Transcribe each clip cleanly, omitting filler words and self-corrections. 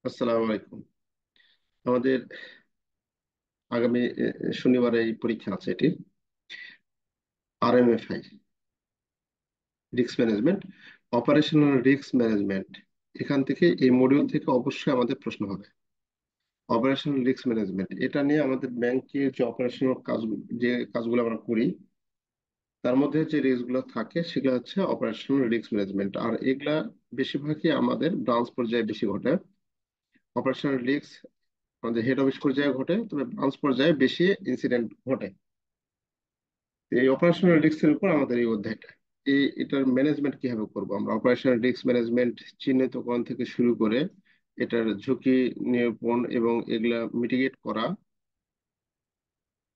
আসসালামু আলাইকুম। আমাদের আগামী শনিবারে এই পরীক্ষা আছে, এটি RMFI, risk management, operational risk management. এখান থেকে এই মডিউল থেকে অবশ্যই আমাদের প্রশ্ন হবে। অপারেশনাল রিস্ক ম্যানেজমেন্ট এটা নিয়ে আমাদের ব্যাংকের যে অপারেশনাল কাজ, যে কাজগুলো আমরা করি তার মধ্যে যে রিস্ক গুলো থাকে সেগুলো হচ্ছে অপারেশনাল রিস্ক ম্যানেজমেন্ট। আর এগুলা বেশিরভাগই আমাদের ব্রাঞ্চ পর্যায়ে বেশি ঘটে। অপারেশনাল রিস্ক আমাদের হেড অফিস পর্যায়ে ঘটে, তবে ব্রাঞ্চ পর্যায়ে বেশি ইনসিডেন্ট ঘটে। এই অপারেশনাল রিস্কের উপর আমাদের এই অধ্যায়টা। এটার ম্যানেজমেন্ট কিভাবে করব আমরা, অপারেশনাল রিস্ক ম্যানেজমেন্ট চিহ্নিতকরণ থেকে শুরু করে এটার ঝুঁকি নিরূপণ এবং এগুলা মিটিগেট করা,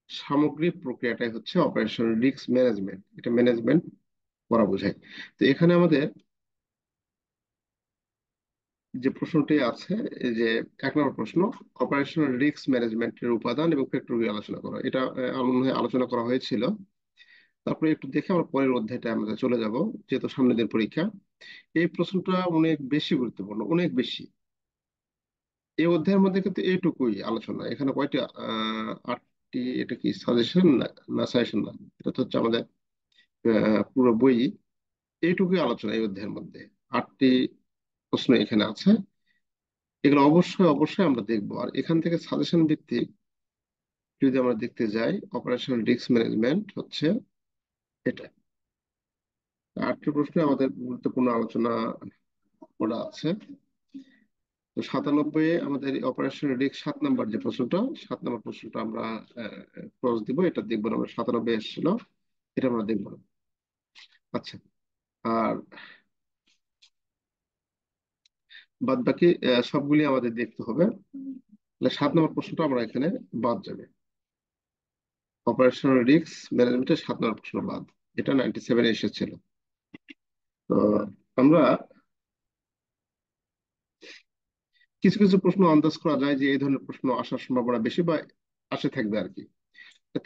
সামগ্রিক প্রক্রিয়াটাই হচ্ছে অপারেশনাল রিস্ক ম্যানেজমেন্ট। এটা ম্যানেজমেন্ট করা বোঝায়। তো এখানে আমাদের যে প্রশ্নটি আছে, এই যে 1 নম্বর প্রশ্ন, অপারেশনাল রিস্ক ম্যানেজমেন্টের উপাদান এবং ফ্যাক্টরগুলি আলোচনা করা। এটা মনে হয় আলোচনা করা হয়েছিল। তারপরে একটু দেখে আমরা পরের অধ্যায়টা আমরা চলে যাব, যেহেতু সামনের দিন পরীক্ষা। এই প্রশ্নটা অনেক বেশি গুরুত্বপূর্ণ, অনেক বেশি। এই অধ্যায়ের মধ্যে কিন্তু এইটুকুই আলোচনা। এখানে কয়টি 8টি, এটা কি সাজেশন না, না সাজেশন না, এটা তো হচ্ছে আমাদের পুরো বই। এইটুকুই আলোচনা এই অধ্যায়ের মধ্যে। 8টি প্রশ্ন এখানে আছে, এগুলো অবশ্যই অবশ্যই আমরা দেখবো। আর এখান থেকে সাজেশন ভিত্তিক যদি আমরা দেখতে যাই, অপারেশনাল রিস্ক ম্যানেজমেন্ট হচ্ছে এটা। 8টি প্রশ্নে আমাদের গুরুত্বপূর্ণ আলোচনা করা আছে। তো 97 আমাদের অপারেশন রিস্ক 7 নম্বর যে প্রশ্নটা, 7 নম্বর প্রশ্নটা আমরা ক্রস দিব, এটা দেখবো না। আমরা 97 এসেছিল, এটা আমরা দেখবো না। আচ্ছা। আর বাদ বাকি সবগুলি আমাদের দেখতে হবে। তাহলে 7 নম্বর প্রশ্নটা আমরা এখানে বাদ যাবে। অপারেশনাল রিস্ক ম্যানেজমেন্টের 7 নম্বর প্রশ্ন বাদ। এটা 97 এসেছিল। তো আমরা কিছু কিছু প্রশ্ন আন্দাজ করা যায় যে এই ধরনের প্রশ্ন আসার সম্ভাবনা বেশি, বা আসে থাকবে আর কি।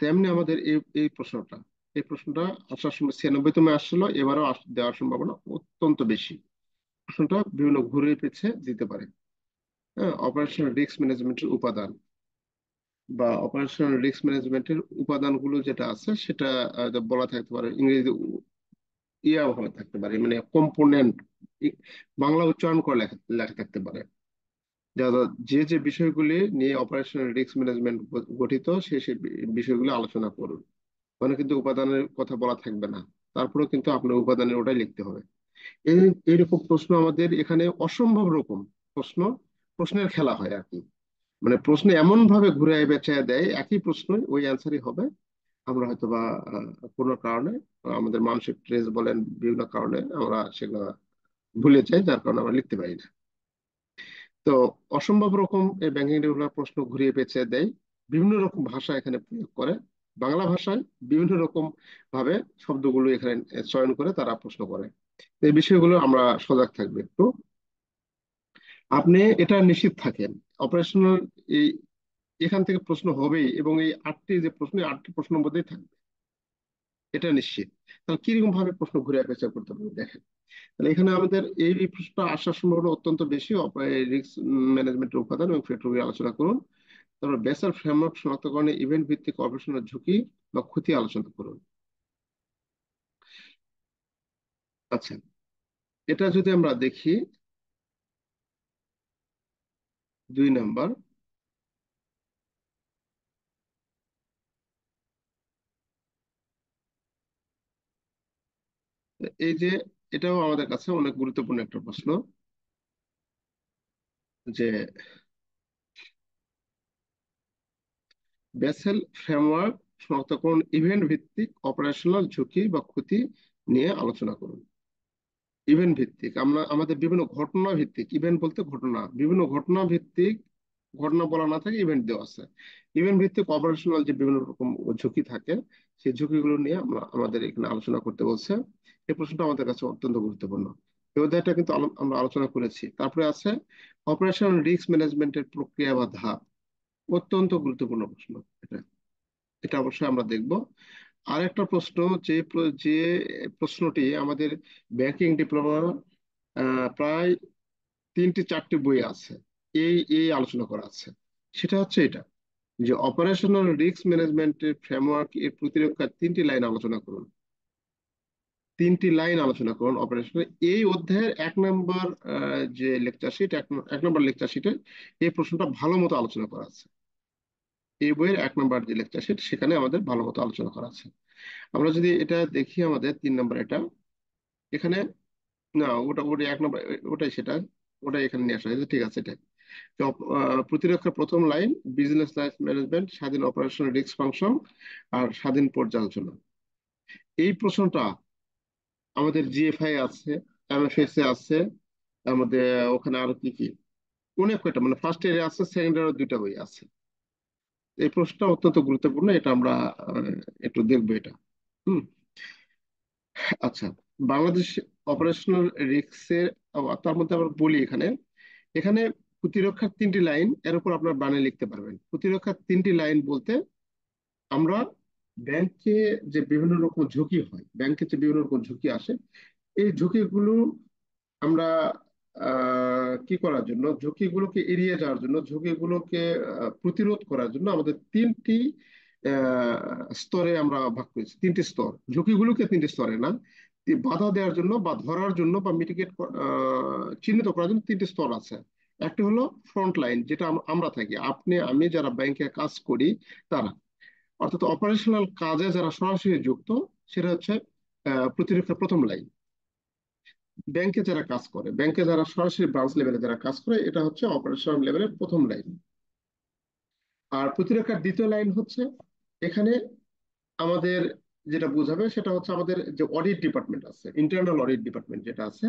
তেমনি আমাদের এই এই প্রশ্নটা, এই প্রশ্নটা আসার সময় 96-তম আসছিল, এবারও দেওয়ার সম্ভাবনা অত্যন্ত বেশি। প্রশ্নটা বিভিন্ন ঘুরে পেঁচে দিতে পারে। হ্যাঁ, অপারেশনাল রিস্ক ম্যানেজমেন্টের উপাদান বা অপারেশনাল রিস্ক ম্যানেজমেন্টের উপাদানগুলো যেটা আছে সেটা বলা থাকতে পারে ইংরেজি ইয়া ভাবে থাকতে পারে, মানে কম্পোনেন্ট। বাংলা উচ্চারণ করে লেখা লেখা থাকতে পারে। যারা যে যে বিষয়গুলি নিয়ে অপারেশনাল রিস্ক ম্যানেজমেন্ট গঠিত, সেই বিষয়গুলো আলোচনা করুন। মানে কিন্তু উপাদানের কথা বলা থাকবে না, তারপরেও কিন্তু আপনার উপাদানের ওটাই লিখতে হবে। এই এইরকম প্রশ্ন আমাদের এখানে অসম্ভব রকম প্রশ্ন, প্রশ্নের খেলা হয় আর কি। মানে প্রশ্ন এমন ভাবে ঘুরে বেঁচায় দেয়, একই প্রশ্ন ওই অ্যান্সারই হবে। আমরা হয়তো বা কোনো কারণে, আমাদের মানসিক স্ট্রেস বলেন, বিভিন্ন কারণে আমরা সেগুলো ভুলে যাই, যার কারণে আমরা লিখতে পারি না। তো অসম্ভব রকম এই ব্যাংকিং রেগুলার প্রশ্ন ঘুরিয়ে পেঁচিয়ে দেয়, বিভিন্ন রকম ভাষা এখানে প্রয়োগ করে। বাংলা ভাষায় বিভিন্ন রকম ভাবে শব্দগুলো এখানে চয়ন করে তারা প্রশ্ন করে। এই বিষয়গুলো আমরা সজাগ থাকবে একটু। আপনি এটা নিশ্চিত থাকেন, অপারেশনাল এই এখান থেকে প্রশ্ন হবেই, এবং এই 8টি যে প্রশ্ন, 8টি প্রশ্নের মধ্যেই থাকবে, এটা নিশ্চিত। তাহলে কিরকম ভাবে প্রশ্ন ঘুরে পেঁচা করতে পারবে দেখেন। তাহলে এখানে আমাদের এই প্রশ্নটা আসার সম্ভাবনা অত্যন্ত বেশি। রিস্ক ম্যানেজমেন্টের উপাদান এবং ফ্যাক্টরগুলি আলোচনা করুন। তারপর বেসাল ফ্রেমওয়ার্ক শনাক্তকরণে ইভেন্ট ভিত্তিক অপারেশনের ঝুঁকি বা ক্ষতি আলোচনা করুন। আচ্ছা, এটা যদি আমরা দেখি, 2 নম্বর, এই যে এটাও আমাদের কাছে অনেক গুরুত্বপূর্ণ একটা প্রশ্ন, যে বেসেল ফ্রেমওয়ার্ক শনাক্তকরণ ইভেন্ট ভিত্তিক অপারেশনাল ঝুঁকি বা ক্ষতি নিয়ে আলোচনা করুন। ইভেন্ট ভিত্তিক, আমরা আমাদের বিভিন্ন ঘটনা ভিত্তিক, ইভেন্ট বলতে ঘটনা, বিভিন্ন ঘটনা ভিত্তিক, ঘটনা বলা না থাকে, ইভেন্ট দেওয়া আছে। ইভেন্ট ভিত্তিক অপারেশনাল যে বিভিন্ন রকম ঝুঁকি থাকে, সেই ঝুঁকিগুলো নিয়ে আমরা আমাদের এখানে আলোচনা করতে বলছে। এই প্রশ্নটা আমাদের কাছে অত্যন্ত গুরুত্বপূর্ণ। এই অধ্যায়টা কিন্তু আমরা আলোচনা করেছি। তারপরে আছে অপারেশনাল রিস্ক ম্যানেজমেন্টের প্রক্রিয়া বা ধাপ। অত্যন্ত গুরুত্বপূর্ণ প্রশ্ন এটা, এটা অবশ্যই আমরা দেখব। আর একটা প্রশ্ন, যে প্রশ্নটি আমাদের ব্যাংকিং ডিপ্লোমা প্রায় 3টি 4টি বই আছে, এই আলোচনা করা আছে। সেটা হচ্ছে এটা, যে অপারেশনাল রিস্ক ম্যানেজমেন্টের ফ্রেমওয়ার্ক এর প্রতিরক্ষার 3টি লাইন আলোচনা করুন। 3টি লাইন আলোচনা করুন অপারেশনাল। এই অধ্যায়ের 1 নম্বর যে লেকচার শিট, 1 নম্বর লেকচার শিটে এই প্রশ্নটা ভালো মতো আলোচনা করা আছে। এই বইয়ের 1 নম্বর যে লেকচার শিট সেখানে আমাদের ভালো মতো আলোচনা করা আছে। আমরা যদি এটা দেখি, আমাদের 3 নম্বর এটা এখানে, না ওটা ওটা 1 নম্বর, ওটাই সেটা, ওটাই এখানে নিয়ে আসা হয়েছে, ঠিক আছে এটা। তো, প্রতিরক্ষার প্রথম লাইন, বিজনেস লাইফ ম্যানেজমেন্ট, স্বাধীন অপারেশনাল রিস্ক ফাংশন আর স্বাধীন পর্যালোচনা। এই প্রশ্নটা আমাদের জিএফআই আছে, এমএফএস এ আছে, আমাদের ওখানে আরো কি কি অনেক কয়টা, মানে ফার্স্ট ইয়ারে আছে, সেকেন্ড ইয়ারে 2টা বই আছে। এই প্রশ্নটা অত্যন্ত গুরুত্বপূর্ণ, এটা আমরা একটু দেখবো এটা। হুম। আচ্ছা, বাংলাদেশ অপারেশনাল রিস্কের, তার মধ্যে আমরা বলি এখানে, এখানে প্রতিরক্ষার 3টি লাইন, এর উপর আপনার বানিয়ে লিখতে পারবেন। প্রতিরক্ষার 3টি লাইন বলতে আমরা ব্যাংকে যে বিভিন্ন রকম ঝুঁকি হয়, ব্যাংকে যে বিভিন্ন রকম ঝুঁকি আসে, এই ঝুঁকিগুলো আমরা কি করার জন্য, ঝুঁকিগুলোকে এড়িয়ে যাওয়ার জন্য, ঝুঁকিগুলোকে প্রতিরোধ করার জন্য আমাদের 3টি স্তরে আমরা ভাগ করেছি। 3টি স্তর, ঝুঁকিগুলোকে 3টি স্তরে না, বাধা দেওয়ার জন্য বা ধরার জন্য বা মিটিগেট, চিহ্নিত করার জন্য 3টি স্তর আছে। একটা হলো ফ্রন্ট লাইন, যেটা আমরা থাকি, আপনি আমি যারা ব্যাংকে কাজ করি তারা, অর্থাৎ অপারেশনাল কাজে যারা সরাসরি যুক্ত, সেটা হচ্ছে প্রতিরক্ষার প্রথম লাইন। ব্যাংকে যারা কাজ করে, ব্যাংকে যারা সরাসরি ব্রাঞ্চ লেভেলে যারা কাজ করে, এটা হচ্ছে অপারেশনাল লেভেলের প্রথম লাইন। আর প্রতিরক্ষার দ্বিতীয় লাইন হচ্ছে, এখানে আমাদের যেটা বোঝাবে সেটা হচ্ছে আমাদের যে অডিট ডিপার্টমেন্ট আছে, ইন্টারনাল অডিট ডিপার্টমেন্ট যেটা আছে,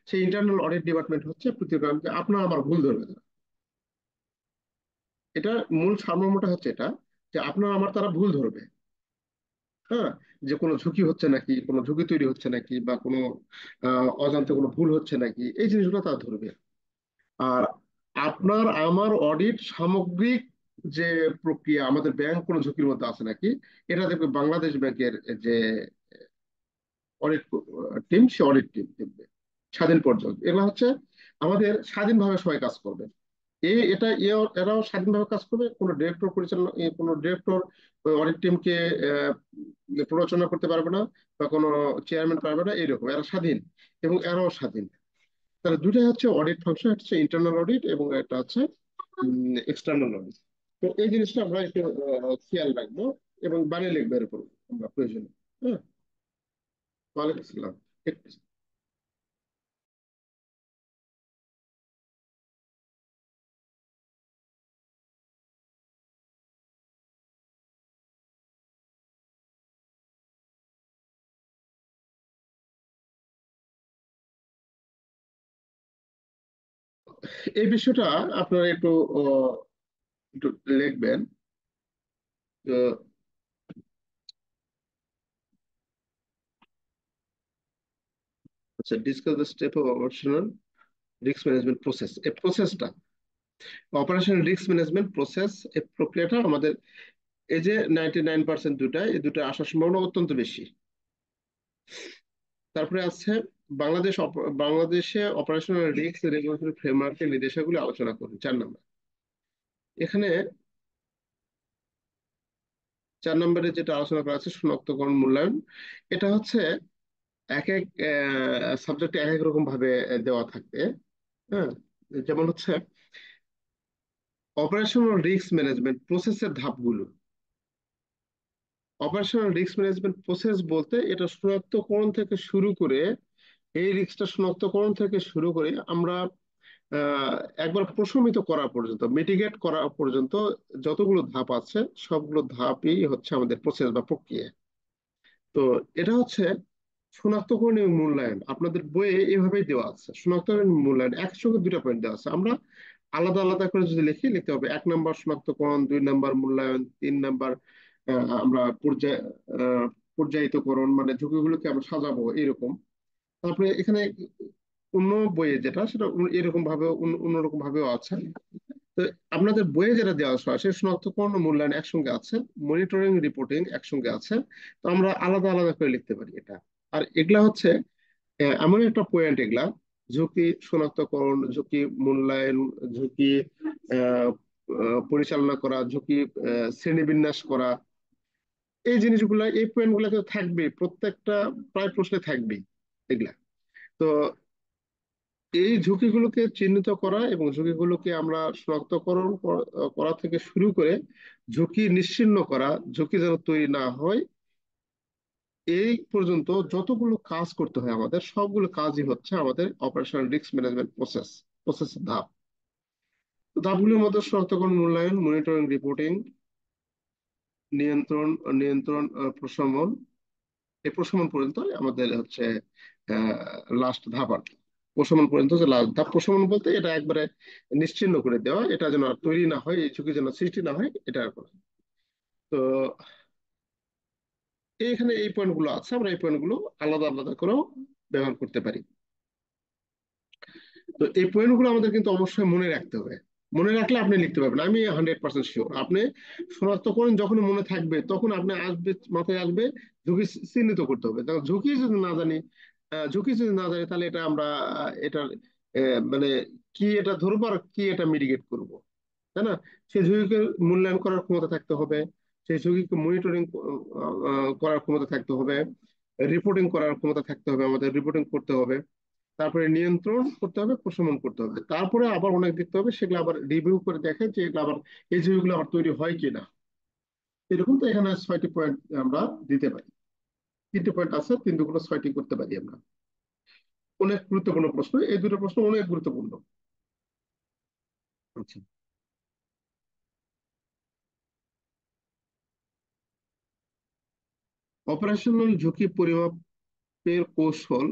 সেই ইন্টারনাল অডিট ডিপার্টমেন্ট হচ্ছে প্রতিরক্ষা, আপনার আমার ভুল ধরবে না। এটা মূল সারমর্মটা হচ্ছে এটা, যে আপনার আমার তারা ভুল ধরবে। হ্যাঁ, যে কোনো ঝুঁকি হচ্ছে নাকি, কোনো ঝুঁকি তৈরি হচ্ছে নাকি, বা কোনো অজান্তে কোনো ভুল হচ্ছে নাকি, এই জিনিসগুলো তারা ধরবে। আর আপনার আমার অডিট সামগ্রিক যে প্রক্রিয়া, আমাদের ব্যাংক কোনো ঝুঁকির মধ্যে আছে নাকি, এটা দেখবে বাংলাদেশ ব্যাংকের যে অডিট টিম, সে অডিট টিম দেখবে। স্বাধীন পর্যন্ত এগুলো হচ্ছে আমাদের স্বাধীনভাবে সবাই কাজ করবে। এরাও স্বাধীনভাবে কাজ করবে, কোনো ডিরেক্টর পরিচালনা, কোনো ডিরেক্টর অডিট টিমকে প্ররোচনা করতে পারবে না, বা কোনো চেয়ারম্যান পারবে না, এইরকম এরা স্বাধীন, এবং এরাও স্বাধীন। তাহলে দুটাই হচ্ছে অডিট ফাংশন, হচ্ছে ইন্টারনাল অডিট এবং এটা হচ্ছে এক্সটার্নাল অডিট। তো এই জিনিসটা আমরা একটু খেয়াল রাখবো এবং বানিয়ে লিখবো এর উপর আমরা প্রয়োজনে। হ্যাঁ, ওয়ালাইকুম আসসালাম। এই বিষয়টা আপনারা একটু আহ, একটু লিখবেন। তো আচ্ছা, discuss the step of operational risk management process. এই প্রসেসটা, অপারেশনাল রিস্ক ম্যানেজমেন্ট প্রসেস, এই প্রক্রিয়াটা আমাদের, এই যে 99% দুটা, এই দুটো আসার সম্ভাবনা অত্যন্ত বেশি। তারপরে আছে বাংলাদেশে অপারেশনাল রিস্ক রেগুলেটরি ফ্রেমওয়ার্কের নির্দেশাবলী আলোচনা করুন, 4 নম্বর। এখানে 4 নম্বরে যেটা আলোচনা করা আছে, শনাক্তকরণ মূল্যায়ন। এটা হচ্ছে এক এক সাবজেক্টে এক এক রকম ভাবে দেওয়া থাকবে। হ্যাঁ, যেমন হচ্ছে অপারেশনাল রিস্ক ম্যানেজমেন্ট প্রসেসের ধাপগুলো। অপারেশনাল রিস্ক ম্যানেজমেন্ট প্রসেস বলতে এটা শনাক্তকরণ থেকে শুরু করে, এই রিস্কটা শনাক্তকরণ থেকে শুরু করে আমরা আহ, একবার প্রশমিত করা পর্যন্ত, মিটিগেট করা পর্যন্ত যতগুলো ধাপ আছে, সবগুলো ধাপই হচ্ছে আমাদের প্রসেস বা প্রক্রিয়া। তো এটা হচ্ছে শনাক্তকরণ এবং মূল্যায়ন। আপনাদের বইয়ে এভাবেই দেওয়া আছে, শনাক্তকরণ এবং মূল্যায়ন একসঙ্গে 2টা পয়েন্ট দেওয়া আছে। আমরা আলাদা আলাদা করে যদি লিখতে হবে, 1 নম্বর শনাক্তকরণ, 2 নম্বর মূল্যায়ন, 3 নম্বর আমরা আহ, পর্যায়িতকরণ, মানে ঝুঁকিগুলোকে আমরা সাজাবো এরকম। তারপরে এখানে অন্য বইয়ে যেটা, সেটা এরকম ভাবে অন্যরকম ভাবেও আছে। তো আপনাদের বইয়ে যেটা দেওয়া আছে, সে শনাক্তকরণ ও মূল্যায়ন একসঙ্গে আছে, মনিটরিং রিপোর্টিং একসঙ্গে আছে। তো আমরা আলাদা আলাদা করে লিখতে পারি এটা। আর এগুলা হচ্ছে এমন একটা পয়েন্ট এগুলা, ঝুঁকি শনাক্তকরণ, ঝুঁকি মূল্যায়ন, ঝুঁকি আহ, পরিচালনা করা, ঝুঁকি শ্রেণীবিন্যাস করা, এই জিনিসগুলা, এই পয়েন্ট গুলা কিন্তু থাকবে প্রত্যেকটা প্রায় প্রশ্নে থাকবে এগুলা। তো এই ঝুঁকিগুলোকে চিহ্নিত করা এবং ঝুঁকিগুলোকে আমরা শনাক্তকরণ করা থেকে শুরু করে ঝুঁকি নিশ্চিহ্ন করা, ঝুঁকি যেন তৈরি না হয়, এই পর্যন্ত যতগুলো কাজ করতে হয় আমাদের সবগুলো কাজই হচ্ছে আমাদের অপারেশনাল রিস্ক ম্যানেজমেন্ট প্রসেসের ধাপ। তো ধাপগুলোর মধ্যে শনাক্তকরণ, মূল্যায়ন, মনিটরিং, রিপোর্টিং, নিয়ন্ত্রণ, প্রশমন, এই প্রশমন পর্যন্ত আমাদের হচ্ছে লাস্ট ধাপ আর কি। প্রশমন পর্যন্ত যে লাস্ট ধাপ, প্রশমন বলতে এটা একবারে নিশ্চিহ্ন করে দেওয়া, এটা যেন আর তৈরি না হয়, এই ঝুঁকি যেন সৃষ্টি না হয়, এটা আর করা। তো এইখানে এই পয়েন্ট গুলো আছে, আমরা এই পয়েন্ট গুলো আলাদা আলাদা করেও ব্যবহার করতে পারি। তো এই পয়েন্ট গুলো আমাদের কিন্তু অবশ্যই মনে রাখতে হবে। মনে রাখলে আপনি লিখতে পারবেন, আমি 100% শিওর। আপনি শনাক্ত করেন যখন মনে থাকবে তখন আপনি আসবে, মাথায় আসবে ঝুঁকি চিহ্নিত করতে হবে। তখন ঝুঁকি যদি না জানি, ঝুঁকি যদি না জানি তাহলে এটা আমরা এটার মানে কি এটা ধরবো আর কি এটা মিটিগেট করব, তাই না? সেই ঝুঁকিকে মূল্যায়ন করার ক্ষমতা থাকতে হবে, সেই ঝুঁকিকে মনিটরিং করার ক্ষমতা থাকতে হবে, রিপোর্টিং করার ক্ষমতা থাকতে হবে, আমাদের রিপোর্টিং করতে হবে, তারপরে নিয়ন্ত্রণ করতে হবে, প্রশমন করতে হবে, তারপরে আবার অনেক দেখতে হবে, সেগুলো আবার রিভিউ করে দেখে যে এগুলো আবার এই ঝুঁকিগুলো আবার তৈরি হয় কিনা। এরকম তো এখানে 6টি পয়েন্ট আমরা দিতে পারি। 3টে পয়েন্ট আছে, 3 দুগুলো 6টি করতে পারি আমরা। অনেক গুরুত্বপূর্ণ প্রশ্ন, এই দুটো প্রশ্ন অনেক গুরুত্বপূর্ণ। আচ্ছা, অপারেশনাল ঝুঁকি পরিমাপের কৌশল,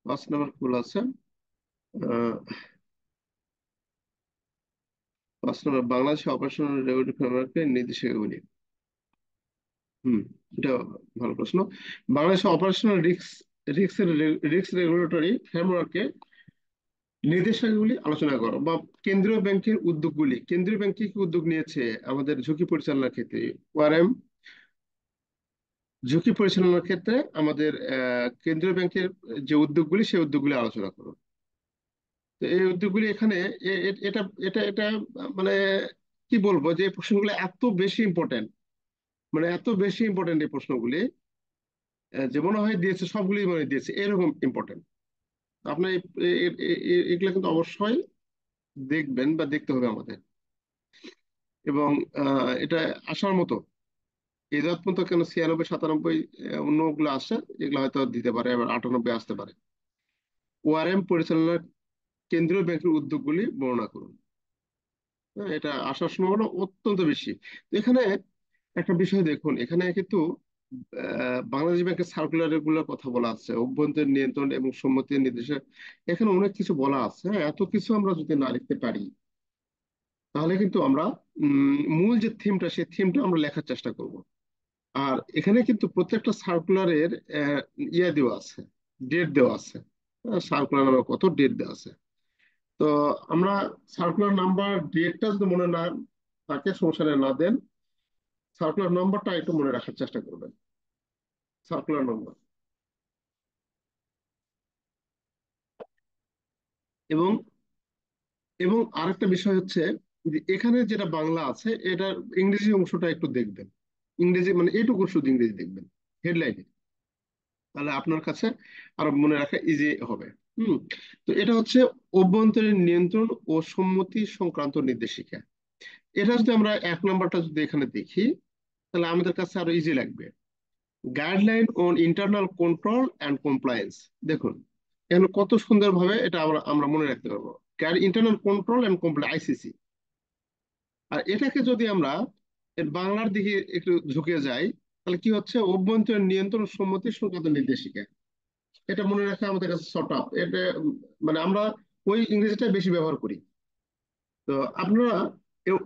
5 নম্বর ভুল আছে। 5 নম্বর, বাংলাদেশে অপারেশনাল রেগুলেটরি ফ্রেমওয়ার্কের নির্দেশিকাগুলি। হুম, এটা ভালো প্রশ্ন। বাংলাদেশে অপারেশনাল রিস্ক রেগুলেটরি ফ্রেমওয়ার্কে নির্দেশাবলী আলোচনা করো, বা কেন্দ্রীয় ব্যাংকের উদ্যোগগুলি, কেন্দ্রীয় ব্যাংক কি কি উদ্যোগ নিয়েছে আমাদের ঝুঁকি পরিচালনার ক্ষেত্রে, ওআরএম, ঝুঁকি পরিচালনার ক্ষেত্রে আমাদের কেন্দ্রীয় ব্যাংকের যে উদ্যোগগুলি, সেই উদ্যোগগুলি আলোচনা করো। তো এই উদ্যোগগুলি এখানে এটা এটা এটা মানে কি বলবো, যে এই প্রশ্নগুলো এত বেশি ইম্পর্টেন্ট, মানে এত বেশি ইম্পর্টেন্ট এই প্রশ্নগুলি, যে মনে হয় দিয়েছে সবগুলি মনে দিয়েছে এরকম ইম্পর্টেন্ট। আপনার এগুলো কিন্তু অবশ্যই দেখবেন বা দেখতে হবে আমাদের। এবং এটা আসার মতো, এই জাত পর্যন্ত কেন 96, 97 অন্যগুলো আসছে, এগুলো হয়তো দিতে পারে, এবার 98 আসতে পারে। ওআরএম পরিচালনার কেন্দ্রীয় ব্যাংকের উদ্যোগগুলি বর্ণনা করুন। হ্যাঁ, এটা আসার সম্ভাবনা অত্যন্ত বেশি। তো এখানে একটা বিষয় দেখুন, এখানে কিন্তু বাংলাদেশ ব্যাংকের সার্কুলার গুলোর কথা বলা আছে, অভ্যন্তরীণ নিয়ন্ত্রণ এবং সম্মতির নির্দেশে, এখানে অনেক কিছু বলা আছে। হ্যাঁ, এত কিছু আমরা যদি না লিখতে পারি তাহলে কিন্তু আমরা মূল যে থিমটা, সেই থিমটা আমরা লেখার চেষ্টা করব। আর এখানে কিন্তু প্রত্যেকটা সার্কুলারের ইয়ে দেওয়া আছে, ডেট দেওয়া আছে। সার্কুলার নাম্বার কত, ডেট দেওয়া আছে। তো আমরা সার্কুলার নাম্বার, ডেটটা যদি মনে না থাকে, সমস্যা নেই, না দেন, সার্কুলার নাম্বারটা একটু মনে রাখার চেষ্টা করবেন, সার্কুলার নাম্বার। এবং এবং আরেকটা বিষয় হচ্ছে যে এখানে যেটা বাংলা আছে, এটার ইংরেজি অংশটা একটু দেখবেন। ইংরেজি মানে এইটুকু শুধু ইংরেজি দেখবেন হেডলাইনে, তাহলে আপনার কাছে আরো মনে রাখা ইজি হবে। হুম। তো এটা হচ্ছে অভ্যন্তরীণ নিয়ন্ত্রণ ও সম্মতি সংক্রান্ত নির্দেশিকা। এটা যদি আমরা 1 নম্বরটা যদি এখানে দেখি তাহলে আমাদের কাছে আরো ইজি লাগবে। Guideline on internal control and compliance. দেখুন এখানে কত সুন্দরভাবে এটা আমরা আমরা মনে রাখতে পারবো, internal control and comply, ICC. আর এটাকে যদি আমরা এর বাংলার দিকে একটু ঝুঁকে যাই, তাহলে কি হচ্ছে, অভ্যন্তরীণ নিয়ন্ত্রণ ও সম্মতি সংক্রান্ত নির্দেশিকা। এটা মনে রাখা আমাদের কাছে শর্ট আপ, এটা মানে আমরা ওই ইংরেজিটা বেশি ব্যবহার করি। তো আপনারা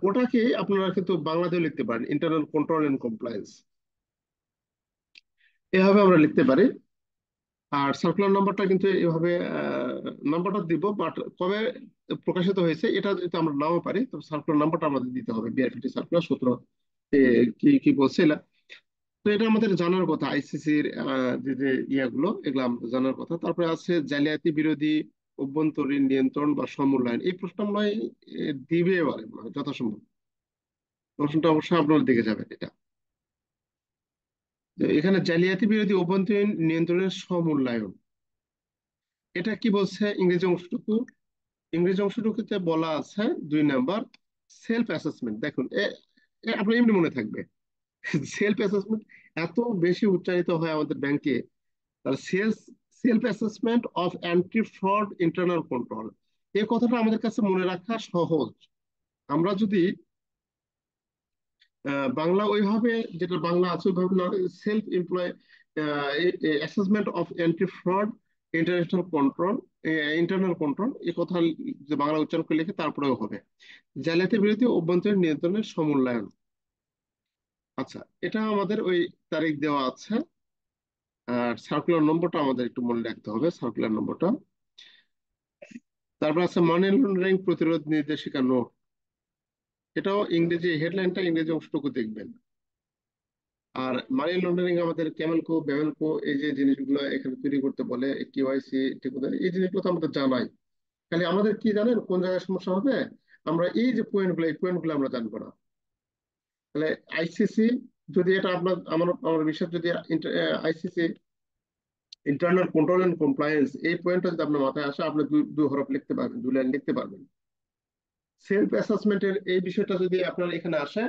ওটাকে আপনারা কিন্তু বাংলাতেও লিখতে পারেন, ইন্টারনাল কন্ট্রোল এন্ড কমপ্লায়েন্স, এভাবে আমরা লিখতে পারি। আর সার্কুলার নাম্বারটা কিন্তু এভাবে নাম্বারটা দিব, বাট কবে প্রকাশিত হয়েছে এটা যদি আমরা নাও পারি, তো সার্কুলার নাম্বারটা আমাদের দিতে হবে, বিআরপিটি সার্কুলার 17 কি কি বলছে তো এটা আমাদের জানার কথা, আইসিসির যে যে ইয়াগুলো, এগুলো আমাদের জানার কথা। তারপরে আছে জালিয়াতি বিরোধী অভ্যন্তরীণ নিয়ন্ত্রণ বা সমন্বয়ন, এই প্রশ্নটা মনে হয় দিবে এবারে মনে হয় যথাসম্ভব। প্রশ্নটা অবশ্যই আপনার দিকে যাবে এটা। তো এখানে জালিয়াতি বিরোধী অভ্যন্তরীণ নিয়ন্ত্রণের সমন্বয়ন, এটা কি বলছে ইংরেজি অংশটুকু? ইংরেজি অংশটুকুতে বলা আছে 2 নাম্বার, সেলফ অ্যাসেসমেন্ট। দেখুন আপনার এমনি মনে থাকবে, সেলফ অ্যাসেসমেন্ট এত বেশি উচ্চারিত হয় আমাদের ব্যাংকে। তাহলে self assessment of anti fraud internal control, এই কথাটা আমাদের কাছে মনে রাখা সহজ। আমরা যদি বাংলা ওইভাবে, যেটা বাংলা আছে ওইভাবে না, self employ assessment of anti fraud international control, internal control, এই কথা যে বাংলা উচ্চারণ করে লিখে তারপরেও হবে। জালিয়াতি বিরোধী অভ্যন্তরীণ নিয়ন্ত্রণের সমন্বয়ন। আচ্ছা, এটা আমাদের ওই তারিখ দেওয়া আছে। আর সার্কুলার নম্বরটা আমাদের একটু মনে রাখতে হবে, সার্কুলার নম্বরটা। তারপর আছে মানি লন্ডারিং প্রতিরোধ নির্দেশিকা নোট, এটাও ইংরেজি, হেডলাইনটা ইংরেজি অংশটুকু দেখবেন। আর মানি লন্ডারিং আমাদের ক্যামেলকো বেমেলকো এই যে জিনিসগুলো এখানে তৈরি করতে বলে, কেওয়াইসি ঠিকাদার, এই জিনিসগুলো তো আমাদের জানাই। খালি আমাদের কি জানেন কোন জায়গায় সমস্যা হবে, আমরা এই যে পয়েন্টগুলো, এই পয়েন্টগুলো আমরা জানবো না। তাহলে আইসিসি, যদি এটা আপনার আমার আমার বিশ্বাস, যদি ICC internal control and compliance, এই পয়েন্টটা যদি আপনার মাথায় আসে, আপনি দুই হরফ লিখতে পারবেন, 2 লাইন লিখতে পারবেন। সেলফ অ্যাসেসমেন্টের এই বিষয়টা যদি আপনার এখানে আসে,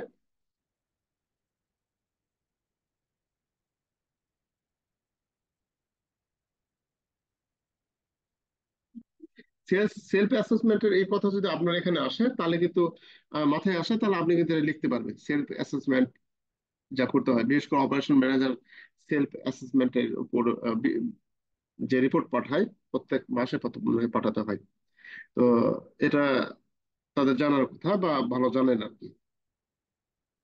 সেলফ অ্যাসেসমেন্টের এই কথা যদি আপনার এখানে আসে, তাহলে কিন্তু মাথায় আসে, তাহলে আপনি কিন্তু এটা লিখতে পারবেন। সেলফ অ্যাসেসমেন্ট যা করতে হয়, বিশেষ করে অপারেশন ম্যানেজার সেলফ অ্যাসেসমেন্টের উপর যে রিপোর্ট পাঠায়, প্রত্যেক মাসে মনে হয় পাঠাতে হয়। তো এটা তাদের জানার কথা, বা ভালো জানেন আর কি।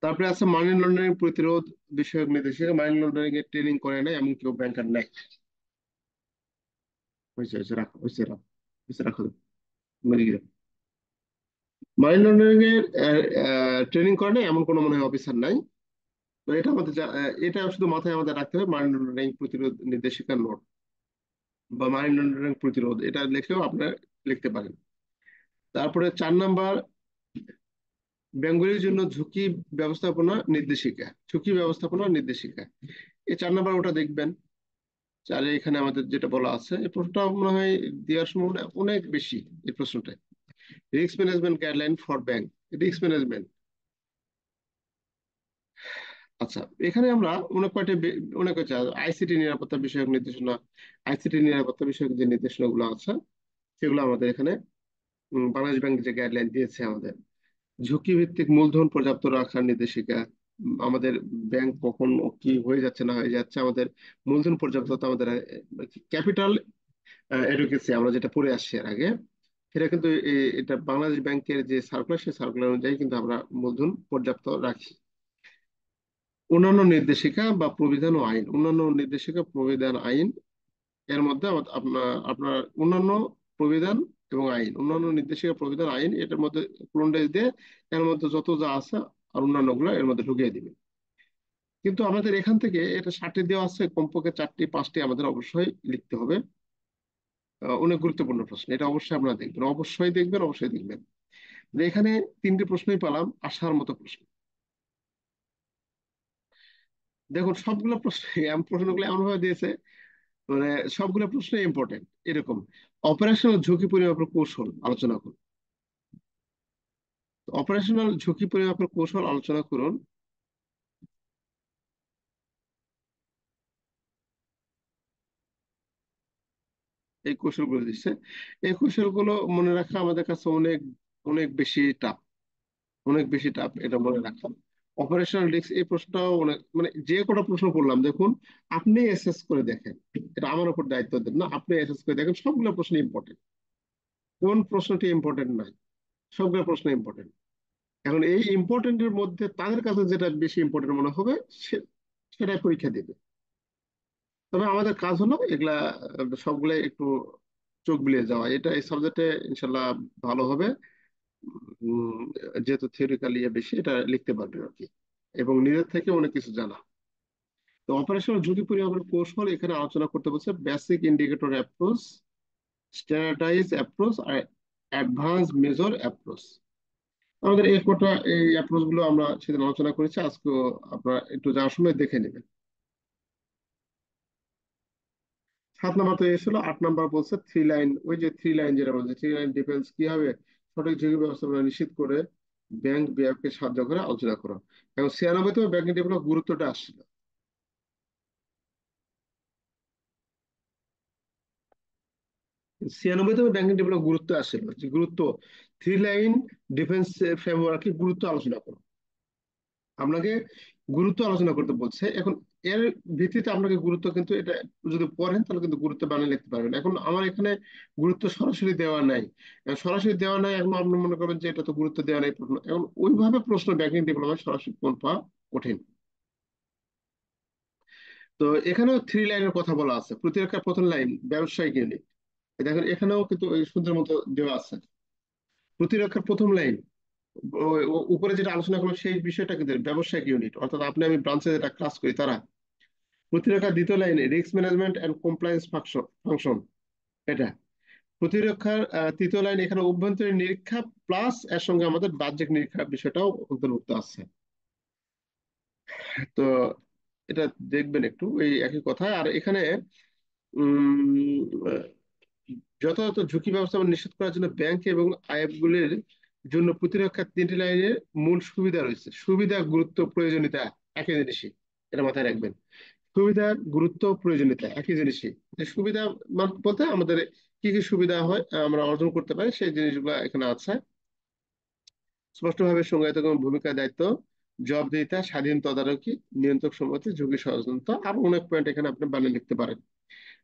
তারপরে আছে মানি লন্ডারিং প্রতিরোধ বিষয়ক নির্দেশিকা, মানি লন্ডারিং এর ট্রেনিং করে না এমন কেউ ব্যাংকার নেই। হয়েছে হয়েছে, রাখো, হয়েছে রাখো, হয়েছে রাখো, মেরে গেলো। মানি লন্ডারিং এর ট্রেনিং করে না এমন কোনো মনে হয় অফিসার নাই। তো এটা আমাদের এটা শুধু মাথায় আমাদের রাখতে হবে, মানি লন্ডারিং প্রতিরোধ নির্দেশিকা নোট বা মানি লন্ডারিং প্রতিরোধ, এটা লিখেও আপনারা লিখতে পারেন। তারপরে 4 নাম্বার, ব্যাংকগুলির জন্য ঝুঁকি ব্যবস্থাপনা নির্দেশিকা। এই 4 নাম্বার ওটা দেখবেন। চারে এখানে আমাদের যেটা বলা আছে, এই প্রশ্নটা মনে হয় দেওয়ার সম্ভাবনা অনেক বেশি। এই প্রশ্নটা risk management guideline for bank, risk management. আচ্ছা, এখানে আমরা অনেক কয়েকটা আইসিটি নিরাপত্তা বিষয়ক নির্দেশনা, আইসিটি নিরাপত্তা বিষয়ক যে নির্দেশনাগুলো আছে, সেগুলো আমাদের এখানে বাংলাদেশ ব্যাংক যে গাইডলাইন দিয়েছে আমাদের, ঝুঁকি ভিত্তিক মূলধন পর্যাপ্ত রাখার নির্দেশিকা। আমাদের ব্যাংক কখন কি হয়ে যাচ্ছে না হয়ে যাচ্ছে, আমাদের মূলধন পর্যাপ্ততা, আমাদের ক্যাপিটাল এডুকেসি আমরা যেটা পড়ে আসছি এর আগে, সেটা কিন্তু এটা বাংলাদেশ ব্যাংকের যে সার্কুলার, সেই সার্কুলার অনুযায়ী কিন্তু আমরা মূলধন পর্যাপ্ত রাখি। অন্যান্য নির্দেশিকা বা প্রবিধান ও আইন, অন্যান্য নির্দেশিকা প্রবিধান আইন, এর মধ্যে আপনার আপনার অন্যান্য প্রবিধান এবং আইন, অন্যান্য নির্দেশিকা প্রবিধান আইন, এটার মধ্যে ক্লোন্ডাইজ দিয়ে এর মধ্যে যত যা আছে আর অন্যান্য গুলো এর মধ্যে ঢুকিয়ে দিবে। কিন্তু আমাদের এখান থেকে এটা 60 দেওয়া আছে, কমপক্ষে 4টি 5টি আমাদের অবশ্যই লিখতে হবে। অনেক গুরুত্বপূর্ণ প্রশ্ন, এটা অবশ্যই আপনারা দেখবেন, অবশ্যই দেখবেন, অবশ্যই দেখবেন। যে এখানে 3টি প্রশ্নই পেলাম আসার মতো প্রশ্ন। দেখুন সবগুলো প্রশ্ন, প্রশ্নগুলো এমন ভাবে দিয়েছে, মানে সবগুলো প্রশ্ন ইম্পর্টেন্ট এরকম। অপারেশনাল ঝুঁকি পরিমাপের কৌশল আলোচনা করুন। অপারেশনাল ঝুঁকি পরিমাপের কৌশল আলোচনা করুন, এই কৌশলগুলো দিচ্ছে। এই কৌশলগুলো মনে রাখা আমাদের কাছে অনেক অনেক বেশি টাফ, অনেক বেশি টাফ এটা মনে রাখা। অপারেশনাল রিস্ক, এই প্রশ্নটাও অনেক, মানে যে কটা প্রশ্ন করলাম দেখুন, আপনি এসেস করে দেখেন, এটা আমার উপর দায়িত্ব দেন না, আপনি এসেস করে দেখেন সবগুলো প্রশ্ন ইম্পর্টেন্ট, কোন প্রশ্নটি ইম্পর্টেন্ট নাই, সবগুলো প্রশ্ন ইম্পর্টেন্ট। এখন এই ইম্পর্টেন্টের মধ্যে তাদের কাছে যেটা বেশি ইম্পর্টেন্ট মনে হবে, সেটাই পরীক্ষা দিবে। তবে আমাদের কাজ হলো এগুলা সবগুলো একটু চোখ বুলিয়ে যাওয়া, এটা এই সাবজেক্টে ইনশাল্লাহ ভালো হবে। উম, যেহেতু থিওরিক্যালি বেশি, এটা লিখতে পারবে আর কি, এবং নিজের থেকে অনেক কিছু জানা। তো অপারেশনাল ঝুঁকি পরিমাপের কৌশল এখানে আলোচনা করতে বলছে basic indicator approach, standardize approach আর অ্যাডভান্স মেজর অ্যাপ্রোচ। আমাদের এই কটা এই অ্যাপ্রোচ গুলো আমরা সেদিন আলোচনা করেছি, আজকে আপনারা একটু যাওয়ার সময় দেখে নেবেন। 7 নাম্বার তো এসেছিল। 8 নাম্বার বলছে থ্রি লাইন, ওই যে থ্রি লাইন যেটা বলছে, থ্রি লাইন ডিফেন্স কি হবে, সঠিক ঝুঁকি ব্যবস্থাপনা নিশ্চিত করে ব্যাংক বিভাগকে সাহায্য করে আলোচনা করো। এবং 96 ব্যাংকিং ডেভেলপ গুরুত্বটা আসছিল। 96 ব্যাংকিং ডেভেলপ গুরুত্ব আসছিল, যে গুরুত্ব থ্রি লাইন ডিফেন্স ফ্রেমওয়ার্কের গুরুত্ব আলোচনা করো। আপনাকে গুরুত্ব আলোচনা করতে বলছে এখন। এর ভিত্তিতে আপনাকে গুরুত্ব কিন্তু এটা যদি পড়েন তাহলে কিন্তু গুরুত্ব বানিয়ে লিখতে পারবেন। এখন আমার এখানে গুরুত্ব সরাসরি দেওয়া নাই। সরাসরি দেওয়া নাই, এখন আপনি মনে করবেন যে এটা তো গুরুত্ব দেওয়া নাই প্রশ্ন, এখন ওইভাবে প্রশ্ন ব্যাংকিং ডিপ্লোমায় সরাসরি কোন পাওয়া কঠিন। তো এখানেও থ্রি লাইনের কথা বলা আছে। প্রতিরক্ষার প্রথম লাইন ব্যবসায়িক ইউনিট, দেখেন এখানেও কিন্তু ওই সূত্রের মতো দেওয়া আছে। প্রতিরক্ষার প্রথম লাইন উপরে যেটা আলোচনা করবো সেই বিষয়টা কিন্তু ব্যবসায়িক ইউনিট, অর্থাৎ আপনি আমি ব্রাঞ্চে যেটা কাজ করি তারা। প্রতিরক্ষার দ্বিতীয় লাইনে risk management and compliance function, এটা। প্রতিরক্ষার তৃতীয় লাইন, এখানে অভ্যন্তরীণ নিরীক্ষা প্লাস এর সঙ্গে আমাদের বাহ্যিক নিরীক্ষা বিষয়টাও অন্তর্ভুক্ত আছে। তো এটা দেখবেন একটু এই একই কথা। আর এখানে উম আহ, যথাযথ ঝুঁকি ব্যবস্থাপনা নিশ্চিত করার জন্য ব্যাংক এবং আইএফ গুলির জন্য প্রতিরক্ষার 3টি লাইনের মূল সুবিধা রয়েছে। সুবিধা, গুরুত্ব, প্রয়োজনীয়তা একই জিনিসই, এটা মাথায় রাখবেন। সুবিধা, গুরুত্ব, প্রয়োজনীয়তা একই জিনিসই। যে সুবিধা বলতে আমাদের কি কি সুবিধা হয় আমরা অর্জন করতে পারি সেই জিনিসগুলো এখানে আছে স্পষ্টভাবে সংজ্ঞায়িত। কোনো ভূমিকা, দায়িত্ব, জবাবদিহিতা, স্বাধীন তদারকি, নিয়ন্ত্রক সম্পত্তি, ঝুঁকি সচেতনতা, আরো অনেক পয়েন্ট এখানে আপনি বানিয়ে লিখতে পারেন।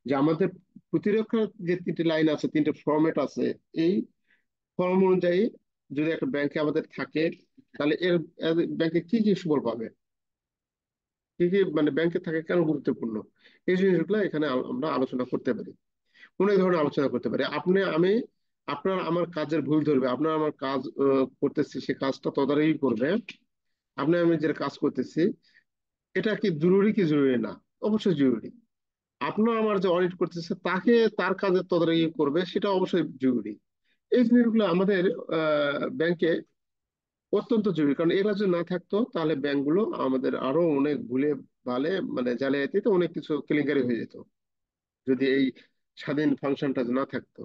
যে আমাদের প্রতিরক্ষার যে 3টি লাইন আছে, 3টে ফরম্যাট আছে, এই ফর্ম অনুযায়ী যদি একটা ব্যাংকে আমাদের থাকে তাহলে এর ব্যাংকে কি কি সুফল পাবে, কি কি মানে ব্যাংকে থাকে কেন গুরুত্বপূর্ণ, এই জিনিসগুলো এখানে আমরা আলোচনা করতে পারি। অনেক ধরনের আলোচনা করতে পারি। আপনি আমি, আপনার আমার কাজের ভুল ধরবে, আপনার আমার কাজ করতেছি, সে কাজটা তদারকি করবে। আপনি আমি যেটা কাজ করতেছি এটা কি জরুরি কি জরুরি না, অবশ্যই জরুরি। আপনার আমার যে অডিট করতেছে তাকে তার কাজের তদারকি করবে, সেটা অবশ্যই জরুরি। এই জিনিসগুলো আমাদের ব্যাংকে অত্যন্ত জরুরি, কারণ এগুলো যদি না থাকতো তাহলে ব্যাংকগুলো আমাদের আরো অনেক ভুলে ভালে মানে জালিয়াতিতে অনেক কিছু কেলেঙ্কারি হয়ে যেত, যদি এই স্বাধীন ফাংশনটা না থাকতো।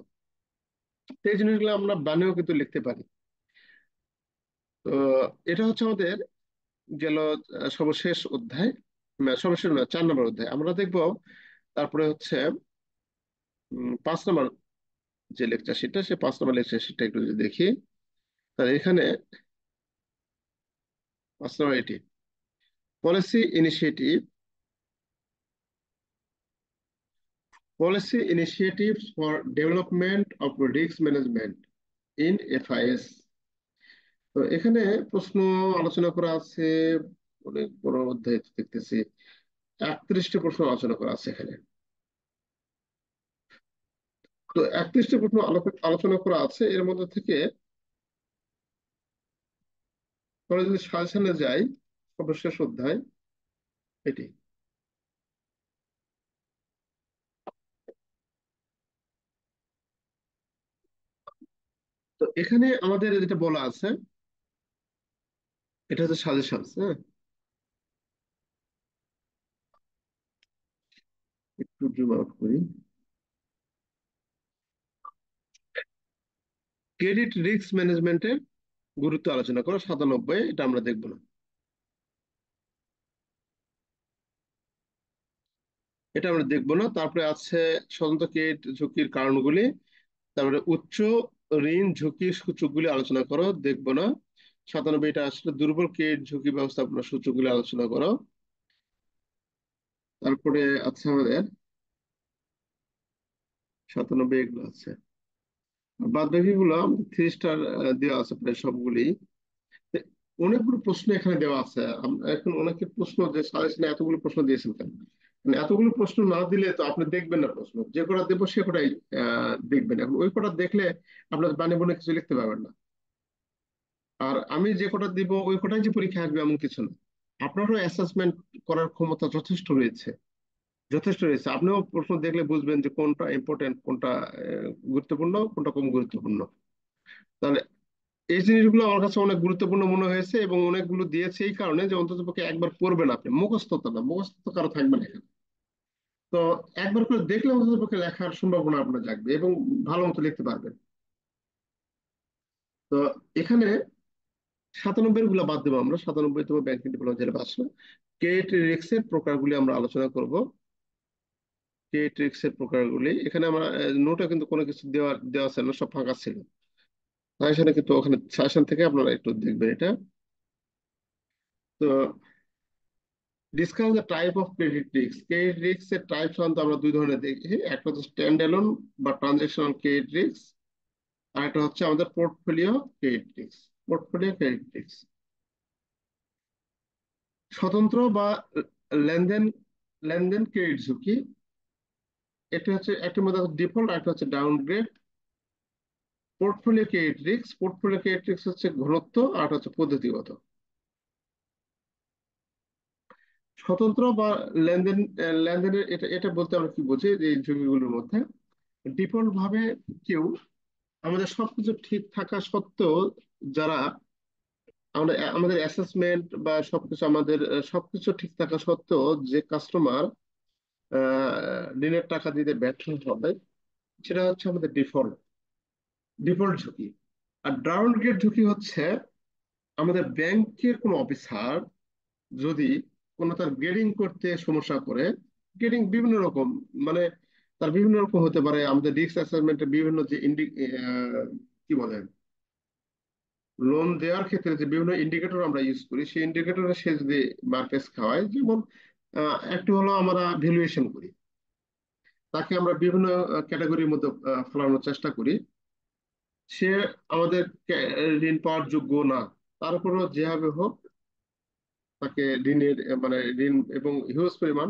তো এই জিনিসগুলো আমরা বানিয়েও কিন্তু লিখতে পারি। তো এটা হচ্ছে আমাদের গেল সর্বশেষ অধ্যায়, সর্বশেষ না, 4 নম্বর অধ্যায় আমরা দেখব। তারপরে হচ্ছে 5 নম্বর যে লেকচার সেটা, সে 5 নম্বর লেকচার সেটা একটু যদি দেখি, তাহলে এখানে 5 নম্বর এটি policy initiative, policy initiatives for development of risk management in FIS। তো এখানে প্রশ্ন আলোচনা করা আছে, অনেক বড় অধ্যায় তো দেখতেছি, 31টি প্রশ্ন আলোচনা করা আছে এখানে। তো 31টি প্রশ্ন আলোচনা করা আছে, এর মধ্যে থেকে আমরা যদি সাজেশনে যাই, সর্বশেষ অধ্যায় এটি। তো এখানে আমাদের যেটা বলা আছে এটা হচ্ছে সাজেশন। হ্যাঁ, একটু জুম আউট করি। ক্রেডিট রিস্ক ম্যানেজমেন্টের গুরুত্ব আলোচনা করো, 97, এটা আমরা দেখবো না, এটা আমরা দেখবো না। তারপরে আছে স্বতন্ত্র ক্রেডিট ঝুঁকির কারণগুলি, তারপরে উচ্চ ঋণ ঝুঁকির সূচকগুলি আলোচনা করো, দেখবো না। 97, এটা আসলে দুর্বল ক্রেডিট ঝুঁকি ব্যবস্থাপনা সূচকগুলি আলোচনা করো। তারপরে আছে আমাদের 97, এগুলো আছে। বাদ বাকি গুলো 3 স্টার দেওয়া আছে প্রায় সবগুলি। তো অনেকগুলো প্রশ্ন এখানে দেওয়া আছে। এখন অনেকে প্রশ্ন যে সাজেশনে এতগুলো প্রশ্ন দিয়েছেন কেন, মানে এতগুলো প্রশ্ন না দিলে তো আপনি দেখবেন না, প্রশ্ন যে কটা দেবো সে কটাই দেখবেন। এখন ওই কটা দেখলে আপনার বানে বনে কিছু লিখতে পারবেন না। আর আমি যে কটা দিব ওই কটাই যে পরীক্ষা আসবে এমন কিছু না। আপনারও অ্যাসেসমেন্ট করার ক্ষমতা যথেষ্ট রয়েছে। আপনিও প্রশ্ন দেখলে বুঝবেন যে কোনটা ইম্পর্টেন্ট, কোনটা গুরুত্বপূর্ণ, কোনটা কম গুরুত্বপূর্ণ। তাহলে এই জিনিসগুলো আমার কাছে অনেক গুরুত্বপূর্ণ মনে হয়েছে, এবং অনেকগুলো দিয়েছে এই কারণে যে অন্ততপক্ষে একবার পড়বেন আপনি, মুখস্থ তো না, মুখস্থ তো কারো থাকবে না এখানে। তো একবার করে দেখলে অন্ততপক্ষে লেখার সম্ভাবনা আপনার জাগবে এবং ভালো মতো লিখতে পারবেন। তো এখানে 97 গুলো বাদ দেবো আমরা, 97তম ব্যাংকিং ডিপ্লোমা যেটা আসলো। ক্রেডিট রিস্কের প্রকারগুলি আমরা আলোচনা করব। ক্রেডিট রিস্কের প্রকারগুলি এখানে আমরা নোটে কিন্তু কোনো কিছু দেওয়া দেওয়া ছিল না, সব ফাঁকা ছিল। সাজেশনে কিন্তু, ওখানে সাজেশন থেকে আপনারা একটু দেখবেন এটা। তো discuss the type of credit risk. Credit risk এর টাইপ সাধারণত আমরা দুই ধরনের দেখি। একটা হচ্ছে স্ট্যান্ড অ্যালোন বা ট্রানজেকশনাল ক্রেডিট রিস্ক, আর একটা হচ্ছে আমাদের portfolio credit risk. Portfolio credit risk স্বতন্ত্র বা লেনদেন লেনদেন ক্রেডিট ঝুঁকি। এটা হচ্ছে একটার মধ্যে ডিফল্ট, আর একটা হচ্ছে ডাউনগ্রেড। পোর্টফোলিও ক্রেডিট রিস্ক হচ্ছে ঘনত্ব, আর একটা হচ্ছে পদ্ধতিগত। স্বতন্ত্র বা লেনদেন লেনদেনের এটা এটা বলতে আমরা কি বুঝি, যে এই ঝুঁকিগুলোর মধ্যে ডিফল্ট ভাবে কেউ, আমাদের সবকিছু ঠিক থাকা সত্ত্বেও, যারা আমাদের অ্যাসেসমেন্ট বা সবকিছু আমাদের সবকিছু ঠিক থাকা সত্ত্বেও যে কাস্টমার ঋণের টাকা দিতে ব্যর্থ হবে, সেটা হচ্ছে আমাদের ডিফল্ট ঝুঁকি। আর ডাউনগ্রেড ঝুঁকি হচ্ছে আমাদের ব্যাংকের কোনো অফিসার যদি কোনো তার গ্রেডিং করতে সমস্যা করে। গ্রেডিং বিভিন্ন রকম, মানে তার বিভিন্ন রকম হতে পারে। আমাদের রিস্ক অ্যাসেসমেন্টের বিভিন্ন যে কি বলে, লোন দেওয়ার ক্ষেত্রে যে বিভিন্ন ইন্ডিকেটর আমরা ইউজ করি, সেই ইন্ডিকেটরে সে যদি মার্কেস খাওয়ায়, যেমন একটু হলো আমরা ভ্যালুয়েশন করি, তাকে আমরা বিভিন্ন ক্যাটাগরির মধ্যে ফেলানোর চেষ্টা করি। সে আমাদের ঋণ পাওয়ার যোগ্য না, তারপরেও যেভাবে হোক তাকে ঋণের মানে ঋণ এবং হিউজ পরিমাণ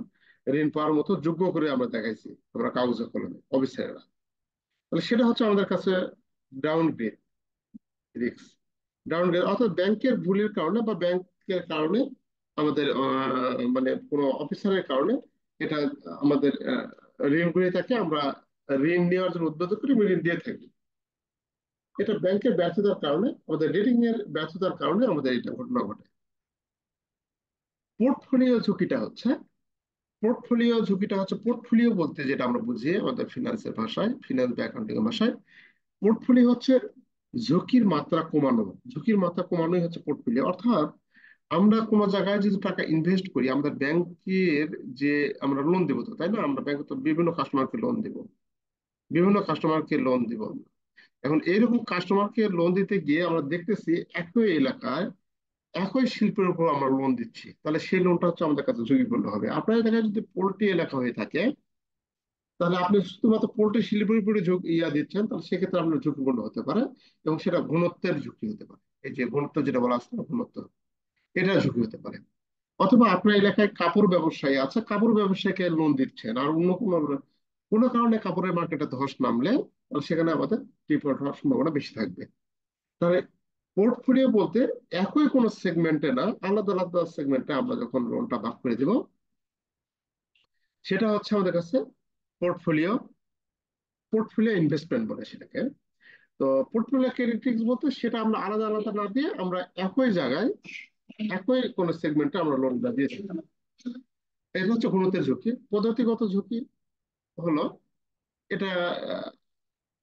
ঋণ পাওয়ার মতো যোগ্য করে আমরা দেখাইছি, আমরা কাগজে কলমে অফিসাররা। তাহলে সেটা হচ্ছে আমাদের কাছে ডাউনগ্রেড রিস্ক। ডাউনগ্রেড অর্থাৎ ব্যাংকের ভুলের কারণে বা ব্যাংকের কারণে, আমাদের মানে কোনো অফিসারের কারণে এটা আমাদের ঋণগ্রহীতাকে আমরা ঋণ নেওয়ার জন্য উদ্বুদ্ধ করি এবং ঋণ দিয়ে থাকি। এটা ব্যাংকের ব্যর্থতার কারণে, আমাদের রেটিং এর ব্যর্থতার কারণে আমাদের এটা ঘটনা ঘটে। পোর্টফোলিও ঝুঁকিটা হচ্ছে পোর্টফোলিও বলতে যেটা আমরা বুঝি আমাদের ফিনান্সের ভাষায়, ফিনান্স বা অ্যাকাউন্টিং এর ভাষায়, পোর্টফোলিও হচ্ছে ঝুঁকির মাত্রা কমানো। ঝুঁকির মাত্রা কমানোই হচ্ছে পোর্টফোলিও। অর্থাৎ আমরা কোনো জায়গায় যদি টাকা ইনভেস্ট করি, আমাদের ব্যাংকের যে আমরা লোন দেবো তো, তাই না? আমরা ব্যাংকে তো বিভিন্ন কাস্টমারকে লোন দিব। এখন এইরকম কাস্টমারকে লোন দিতে গিয়ে আমরা দেখতেছি একই এলাকায় একই শিল্পের উপর আমরা লোন দিচ্ছি, তাহলে সেই লোনটা হচ্ছে আমাদের কাছে ঝুঁকিপূর্ণ হবে। আপনার এলাকায় যদি পোল্ট্রি এলাকা হয়ে থাকে, তাহলে আপনি শুধুমাত্র পোল্ট্রি শিল্পের উপরে দিচ্ছেন, তাহলে সেক্ষেত্রে আপনার ঝুঁকিপূর্ণ হতে পারে, এবং সেটা ঘনত্বের ঝুঁকি হতে পারে। এই যে ঘনত্ব যেটা বলা আছে না, ঘনত্ব, এটা ঝুঁকি হতে পারে। অথবা আপনার এলাকায় কাপড় ব্যবসায়ী আছে, কাপড় ব্যবসায়ীকে লোন দিচ্ছেন, আর অন্য কোনো কোনো কারণে কাপড়ের মার্কেটে ধস নামলে, তাহলে সেখানে আমাদের ডিফল্ট হওয়ার সম্ভাবনা বেশি থাকবে। তাহলে পোর্টফোলিও বলতে একই কোনো সেগমেন্টে না, আলাদা আলাদা সেগমেন্টে আমরা যখন লোনটা ভাগ করে দিব, সেটা হচ্ছে আমাদের কাছে পোর্টফোলিও পোর্টফোলিও ইনভেস্টমেন্ট বলে সেটাকে। তো পোর্টফোলিও ক্রেডিট রিস্ক বলতে সেটা আমরা আলাদা আলাদা না দিয়ে আমরা একই জায়গায় একই কোন সেগমেন্টে আমরা লোনটা দিয়েছি। এটা হচ্ছে গুণতের ঝুঁকি। পদ্ধতিগত ঝুঁকি হলো এটা, আহ,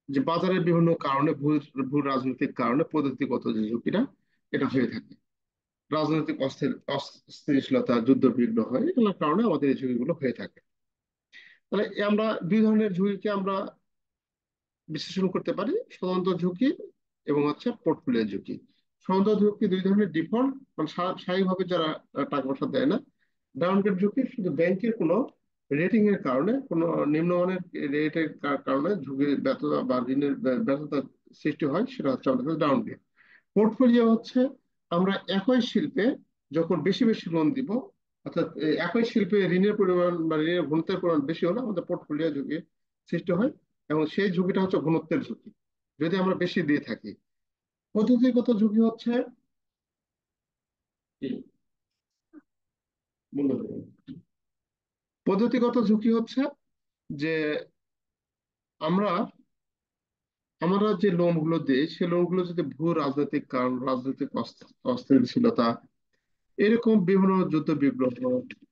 যে বাজারের বিভিন্ন কারণে, ভূ ভূ রাজনৈতিক কারণে পদ্ধতিগত যে ঝুঁকিটা, এটা হয়ে থাকে। রাজনৈতিক অস্থিতিশীলতা, যুদ্ধ বিগ্রহ হয়, এগুলোর কারণে আমাদের এই ঝুঁকিগুলো হয়ে থাকে। তাহলে আমরা দুই ধরনের ঝুঁকিকে আমরা বিশ্লেষণ করতে পারি: স্বতন্ত্র ঝুঁকি এবং হচ্ছে পোর্টফোলিও ঝুঁকি। স্বতন্ত্র ঝুঁকি দুই ধরনের: ডিফল্ট মানে স্বাভাবিকভাবে যারা টাকা পয়সা দেয় না; ডাউনগ্রেড ঝুঁকি শুধু ব্যাংকের কোনো রেটিং এর কারণে, কোনো নিম্নমানের রেটের কারণে ঝুঁকি ব্যর্থতা বা ঋণের ব্যর্থতা সৃষ্টি হয়, সেটা হচ্ছে আমাদের কাছে ডাউনগ্রেড। পোর্টফোলিও হচ্ছে আমরা একই শিল্পে যখন বেশি বেশি লোন দিব, অর্থাৎ একই শিল্পে ঋণের পরিমাণ বা ঋণের ঘনত্বের পরিমাণ বেশি হলে আমাদের পোর্টফোলিও ঝুঁকি সৃষ্টি হয়, এবং সেই ঝুঁকিটা হচ্ছে ঘনত্বের ঝুঁকি, যদি আমরা বেশি দিয়ে থাকি। পদ্ধতিগত ঝুঁকি হচ্ছে কি? মূল্যবান। পদ্ধতিগত ঝুঁকি হচ্ছে যে আমরা আমরা যে লোনগুলো দিই সেই লোনগুলো যদি ভূ রাজনৈতিক কারণ, রাজনৈতিক অস্থিতিশীলতা, এরকম বিভিন্ন যুদ্ধ বিগ্রহ,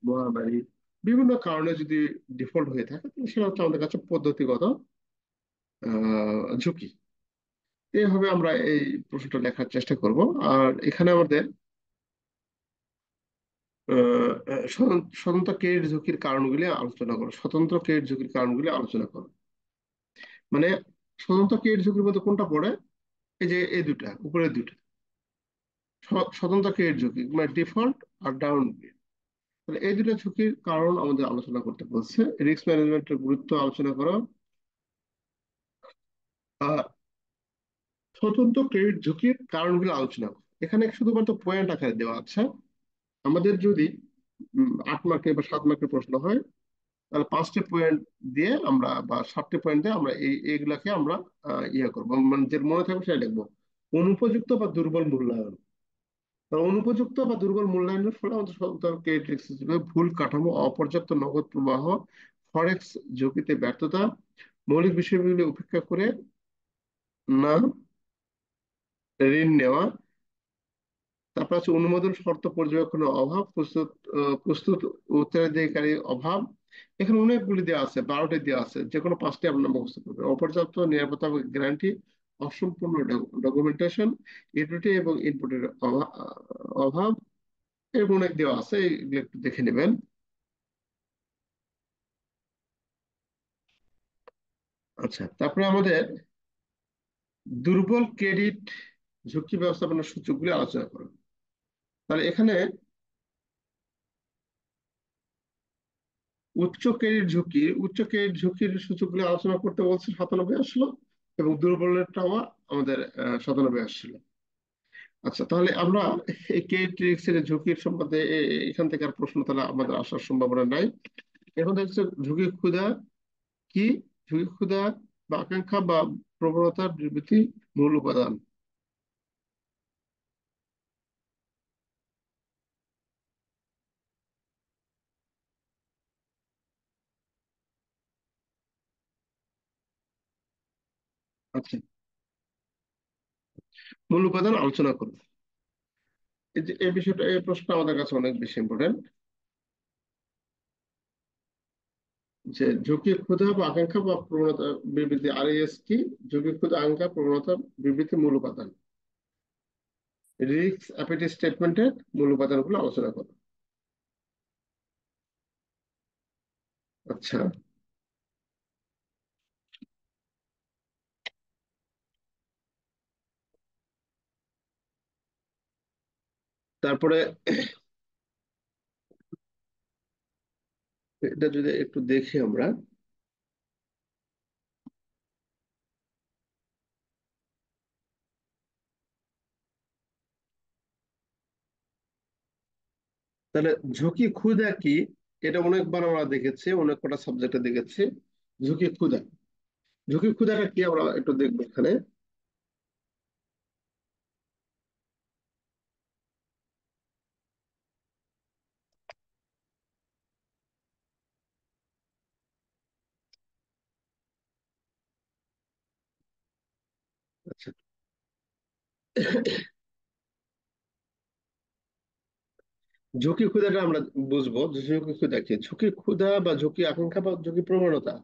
মহামারী, বিভিন্ন কারণে যদি ডিফল্ট হয়ে থাকে তাহলে সেটা হচ্ছে আমাদের কাছে পদ্ধতিগত ঝুঁকি। এইভাবে আমরা এই প্রশ্নটা লেখার চেষ্টা করব। আর এখানে আমাদের স্বতন্ত্র ক্রেডিট ঝুঁকির কারণগুলি আলোচনা করো, স্বতন্ত্র ক্রেডিট ঝুঁকির কারণগুলি আলোচনা করো। মানে স্বতন্ত্র ক্রেডিট ঝুঁকির মধ্যে কোনটা পড়ে? এই যে এই দুটা উপরের দুটা স্বতন্ত্র ক্রেডিট ঝুঁকি, মানে ডিফল্ট আর ডাউন গ্রেড। তাহলে এই দুটো ঝুঁকির কারণ আমাদের আলোচনা করতে বলছে। রিস্ক ম্যানেজমেন্টের গুরুত্ব আলোচনা করো। আর স্বতন্ত্র ক্রেডিট ঝুঁকির কারণগুলো আলোচনা করো। এখানে শুধুমাত্র পয়েন্ট আকারে দেওয়া আছে। আমাদের যদি 8 মার্কের বা 7 মার্কের প্রশ্ন হয় তাহলে 5টি পয়েন্ট দিয়ে আমরা বা 7টি পয়েন্ট দিয়ে আমরা এইগুলাকে আমরা ইয়ে করবো, মানে যে মনে থাকবে সেটা লিখবো। অনুপযুক্ত বা দুর্বল মূল্যায়ন। অনুপযুক্ত বা দুর্বল মূল্যায়নের ফলে আমাদের ক্রেডিট রিস্ক হিসেবে ভুল কাঠামো, অপর্যাপ্ত নগদ প্রবাহ, ফরেক্স ঝুঁকিতে ব্যর্থতা, মৌলিক বিষয়গুলি উপেক্ষা করে না ঋণ নেওয়া, তারপর হচ্ছে অনুমোদন শর্ত পর্যবেক্ষণের অভাব, প্রস্তুত উত্তরাধিকারী অভাব। এখানে অনেকগুলি দেওয়া আছে, 12টি দেওয়া আছে, যে কোনো 5টি আপনার মুখস্থ করবে। অপর্যাপ্ত নিরাপত্তা গ্যারান্টি, অসম্পূর্ণ ডকুমেন্টেশন, ইউটিলিটি এবং ইনপুটের অভাব, এরকম অনেক দেওয়া আছে, এগুলো একটু দেখে নেবেন। আচ্ছা, তারপরে আমাদের দুর্বল ক্রেডিট ঝুঁকি ব্যবস্থাপনার সূচকগুলি আলোচনা করব। তাহলে এখানে উচ্চ ক্রেডিট ঝুঁকির সূচকগুলি আলোচনা করতে বলছে, 97 আসলো, এবং দুর্বলতাও আমাদের 97 আসছিল। আচ্ছা, তাহলে আমরা এই ক্রেডিট রিস্কের ঝুঁকির সম্বন্ধে এখান থেকে আর প্রশ্ন তাহলে আমাদের আসার সম্ভাবনা নাই। এখন হচ্ছে ঝুঁকি ক্ষুধা কি? ঝুঁকি ক্ষুধা বা আকাঙ্ক্ষা বা প্রবণতার বিবৃতি, মূল উপাদান। আচ্ছা, মূল উপাদান আলোচনা করুন। এই যে এই বিষয়টা, এই প্রশ্নটা আমাদের কাছে অনেক বেশি ইম্পর্টেন্ট, যে ঝুঁকি ক্ষুধা বা আকাঙ্ক্ষা বা প্রবণতা বিবৃতি, RAS কি? ঝুঁকি ক্ষুধা, আকাঙ্ক্ষা, প্রবণতা বিবৃতি, মূল উপাদান। রিস্ক অ্যাপিটাইট স্টেটমেন্টের মূল উপাদানগুলো আলোচনা করো। আচ্ছা, তারপরে এটা যদি একটু দেখি আমরা, তাহলে ঝুঁকি ক্ষুধা কি? এটা অনেকবার আমরা দেখেছি, অনেক কটা সাবজেক্টে দেখেছি। ঝুঁকি ক্ষুধা, ঝুঁকি ক্ষুধাটা কি আমরা একটু দেখবো এখানে। আচ্ছা, ঝুঁকি ক্ষুধাটা আমরা বুঝবো যে ঝুঁকি ক্ষুধা কি। ঝুঁকি ক্ষুধা বা ঝুঁকি আকাঙ্ক্ষা বা ঝুঁকি প্রবণতা,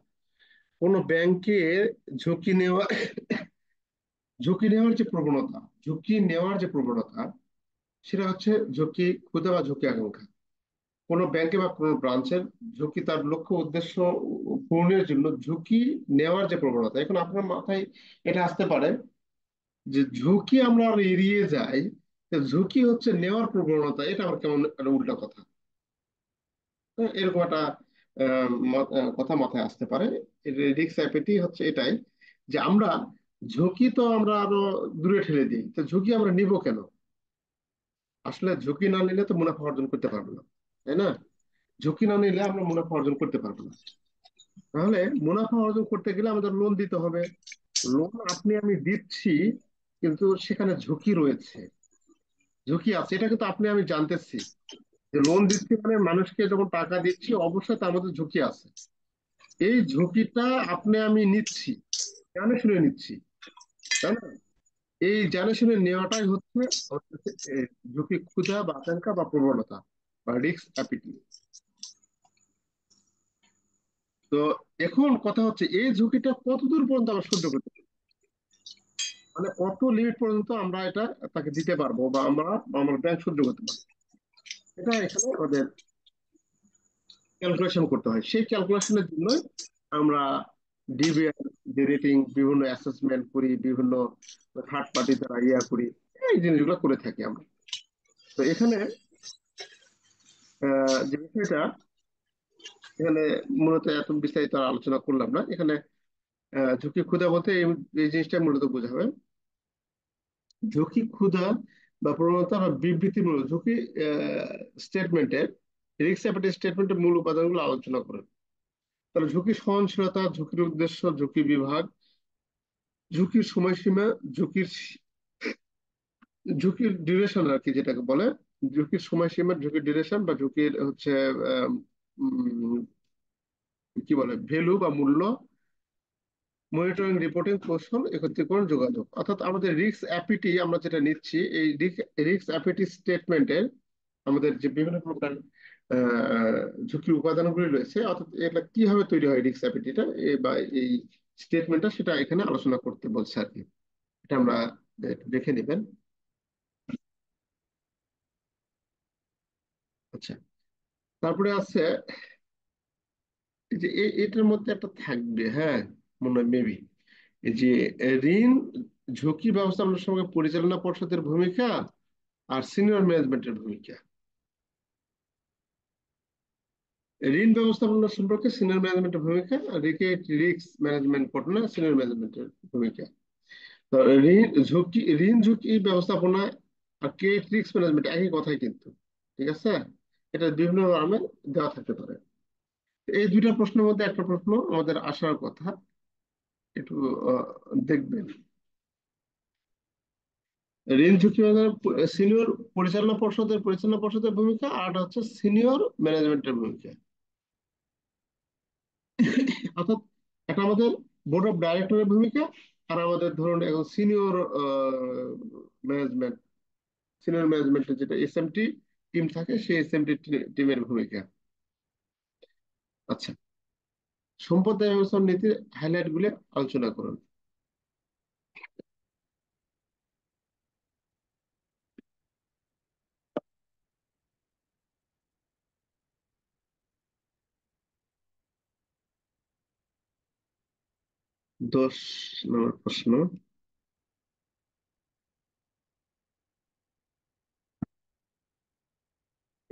কোন ব্যাংকে ঝুঁকি নেওয়া, ঝুঁকি নেওয়ার যে প্রবণতা, ঝুঁকি নেওয়ার যে প্রবণতা, সেটা হচ্ছে ঝুঁকি ক্ষুধা বা ঝুঁকি আকাঙ্ক্ষা। কোনো ব্যাংকে বা কোনো ব্রাঞ্চের ঝুঁকি, তার লক্ষ্য উদ্দেশ্য পূরণের জন্য ঝুঁকি নেওয়ার যে প্রবণতা। এখন আপনার মাথায় এটা আসতে পারে যে ঝুঁকি আমরা আর এড়িয়ে যাই, তো ঝুঁকি হচ্ছে নেওয়ার প্রবণতা, এটা আমার কেমন একটা উল্টা কথা। এরকম একটা কথা মাথায় আসতে পারে। রিস্ক অ্যাপেটি হচ্ছে এটাই, যে আমরা ঝুঁকি তো আমরা আরো দূরে ঠেলে দিই, তো ঝুঁকি আমরা নিব কেন? আসলে ঝুঁকি না নিলে তো মুনাফা অর্জন করতে পারবো না, তাই না? ঝুঁকি না নিলে আমরা মুনাফা অর্জন করতে পারবো না। তাহলে মুনাফা অর্জন করতে গেলে আমাদের লোন দিতে হবে। লোন আপনি আমি দিচ্ছি, কিন্তু সেখানে ঝুঁকি রয়েছে, ঝুঁকি আছে, এটা কিন্তু আপনি আমি জানতেছি। যে লোন দিচ্ছি মানে মানুষকে যখন টাকা দিচ্ছি অবশ্যই তার মধ্যে ঝুঁকি আছে। এই ঝুঁকিটা আপনি আমি নিচ্ছি, জানে শুনে নিচ্ছি, তাই না? এই জানে শুনে নেওয়াটাই হচ্ছে আমার কাছে, ঝুঁকি ক্ষুধা বা আকাঙ্ক্ষা বা প্রবণতা বা রিস্ক অ্যাপিটি। তো এখন কথা হচ্ছে এই ঝুঁকিটা কতদূর পর্যন্ত আমরা সহ্য করতে পারি, মানে কত লিমিট পর্যন্ত আমরা এটা তাকে দিতে পারবো বা আমরা আমার ব্যাংক সহ্য করতে পারবো, এটা এখানে আমাদের ক্যালকুলেশন করতে হয়। সেই ক্যালকুলেশনের জন্য আমরা ডিবিআর যে রেটিং, বিভিন্ন অ্যাসেসমেন্ট করি, বিভিন্ন থার্ড পার্টি দ্বারা ইয়া করি, এই জিনিসগুলো করে থাকি আমরা। তো এখানে যে বিষয়টা, এখানে মূলত এত বিস্তারিত আলোচনা করলাম না এখানে। ঝুঁকি ক্ষুধা বলতে এই জিনিসটা মূলত বোঝাবে, ঝুঁকি ক্ষুধা বা প্রবণতা বা বিবৃতিমূলক ঝুঁকি স্টেটমেন্টের, রিস্ক অ্যাপেটাইট স্টেটমেন্টের মূল উপাদানগুলো আলোচনা করেন। তাহলে ঝুঁকি সহনশীলতা, ঝুঁকির উদ্দেশ্য, ঝুঁকি বিভাগ, ঝুঁকির সময়সীমা, ঝুঁকির ডিউরেশন আর কি যেটাকে বলে, ঝুঁকির সময়সীমা, ঝুঁকির ডিউরেশন বা ঝুঁকির হচ্ছে আহ, উম, কি বলে ভ্যালু বা মূল্য, মনিটরিং, রিপোর্টিং কৌশল, একত্রীকরণ, যোগাযোগ। অর্থাৎ আমাদের রিস্ক অ্যাপিটি আমরা যেটা নিচ্ছি, এই রিস্ক অ্যাপিটি স্টেটমেন্টের আমাদের যে বিভিন্ন প্রকার আহ, ঝুঁকির উপাদানগুলি রয়েছে, অর্থাৎ এটা কিভাবে তৈরি হয় রিস্ক অ্যাপিটিটা বা এই স্টেটমেন্টটা, সেটা এখানে আলোচনা করতে বলছে আর কি। এটা আমরা একটু দেখে নেবেন। আচ্ছা, তারপরে আছে এই যে এটার মধ্যে একটা থাকবে, হ্যাঁ, মনে হয় মেবি, এই যে ঋণ ঝুঁকি ব্যবস্থাপনার সঙ্গে পরিচালনা পর্ষদের ভূমিকা আর সিনিয়র ম্যানেজমেন্টের ভূমিকা। ঋণ ব্যবস্থাপনা সম্পর্কে সিনিয়র ম্যানেজমেন্টের ভূমিকা, আর রিস্ক ম্যানেজমেন্ট ঘটনা সিনিয়র ম্যানেজমেন্টের ভূমিকা। তো ঋণ ঝুঁকি ব্যবস্থাপনা আর ক্রেডিট রিস্ক ম্যানেজমেন্ট একই কথাই কিন্তু, ঠিক আছে? এটা বিভিন্ন নামে দেওয়া থাকতে পারে। এই দুইটা প্রশ্নের মধ্যে একটা প্রশ্ন আমাদের আসার কথা, একটু দেখবেন। ঋণ ঝুঁকি সিনিয়র পরিচালনা পর্ষদের ভূমিকা, আর একটা হচ্ছে সিনিয়র ম্যানেজমেন্টের ভূমিকা। অর্থাৎ এটা আমাদের বোর্ড অফ ডাইরেক্টরের ভূমিকা, আর আমাদের ধরুন এখন ম্যানেজমেন্ট সিনিয়র ম্যানেজমেন্টের যেটা এসএমটি টিম থাকে, সেই এসএমটি টিমের ভূমিকা। আচ্ছা, সম্পদ ব্যবস্থাপনা নীতির হাইলাইট গুলো আলোচনা করুন। 10 নম্বর প্রশ্ন।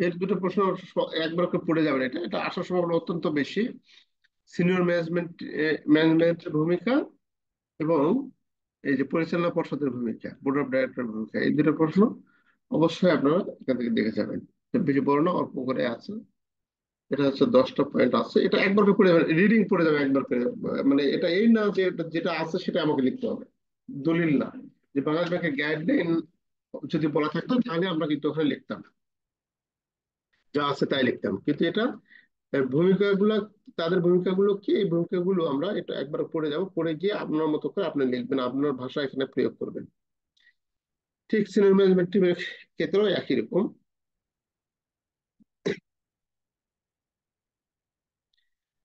এর দুটো প্রশ্ন একবার করে পড়ে যাবেন, এটা এটা আসার সম্ভাবনা অত্যন্ত বেশি। সিনিয়র ম্যানেজমেন্টের ভূমিকা এবং এই যে পরিচালনা পর্ষদের ভূমিকা, বোর্ড অফ ডাইরেক্টরের ভূমিকা, এই দুটো প্রশ্ন অবশ্যই আপনারা এখান থেকে দেখে যাবেন। খুব বেশি বড় না, অল্প করে আছে। এটা হচ্ছে 10টা পয়েন্ট আছে, এটা একবার করে পড়ে যাবেন, রিডিং পড়ে যাবেন একবার করে। মানে এটা এই না যে যেটা আছে সেটা আমাকে লিখতে হবে, দলিল না। যে বাংলাদেশ ব্যাংকের গাইডলাইন যদি বলা থাকতো তাহলে আমরা কিন্তু ওখানে লিখতাম, যা আছে তাই লিখতাম, কিন্তু এটা ভূমিকাগুলো, তাদের ভূমিকাগুলো কি, এই ভূমিকাগুলো আমরা এটা একবার পড়ে যাব, পড়ে গিয়ে আপনার মতো করে আপনি লিখবেন, আপনার ভাষা এখানে প্রয়োগ করবেন। ঠিক সিনিয়র ম্যানেজমেন্ট টিমের ক্ষেত্রেও একই রকম।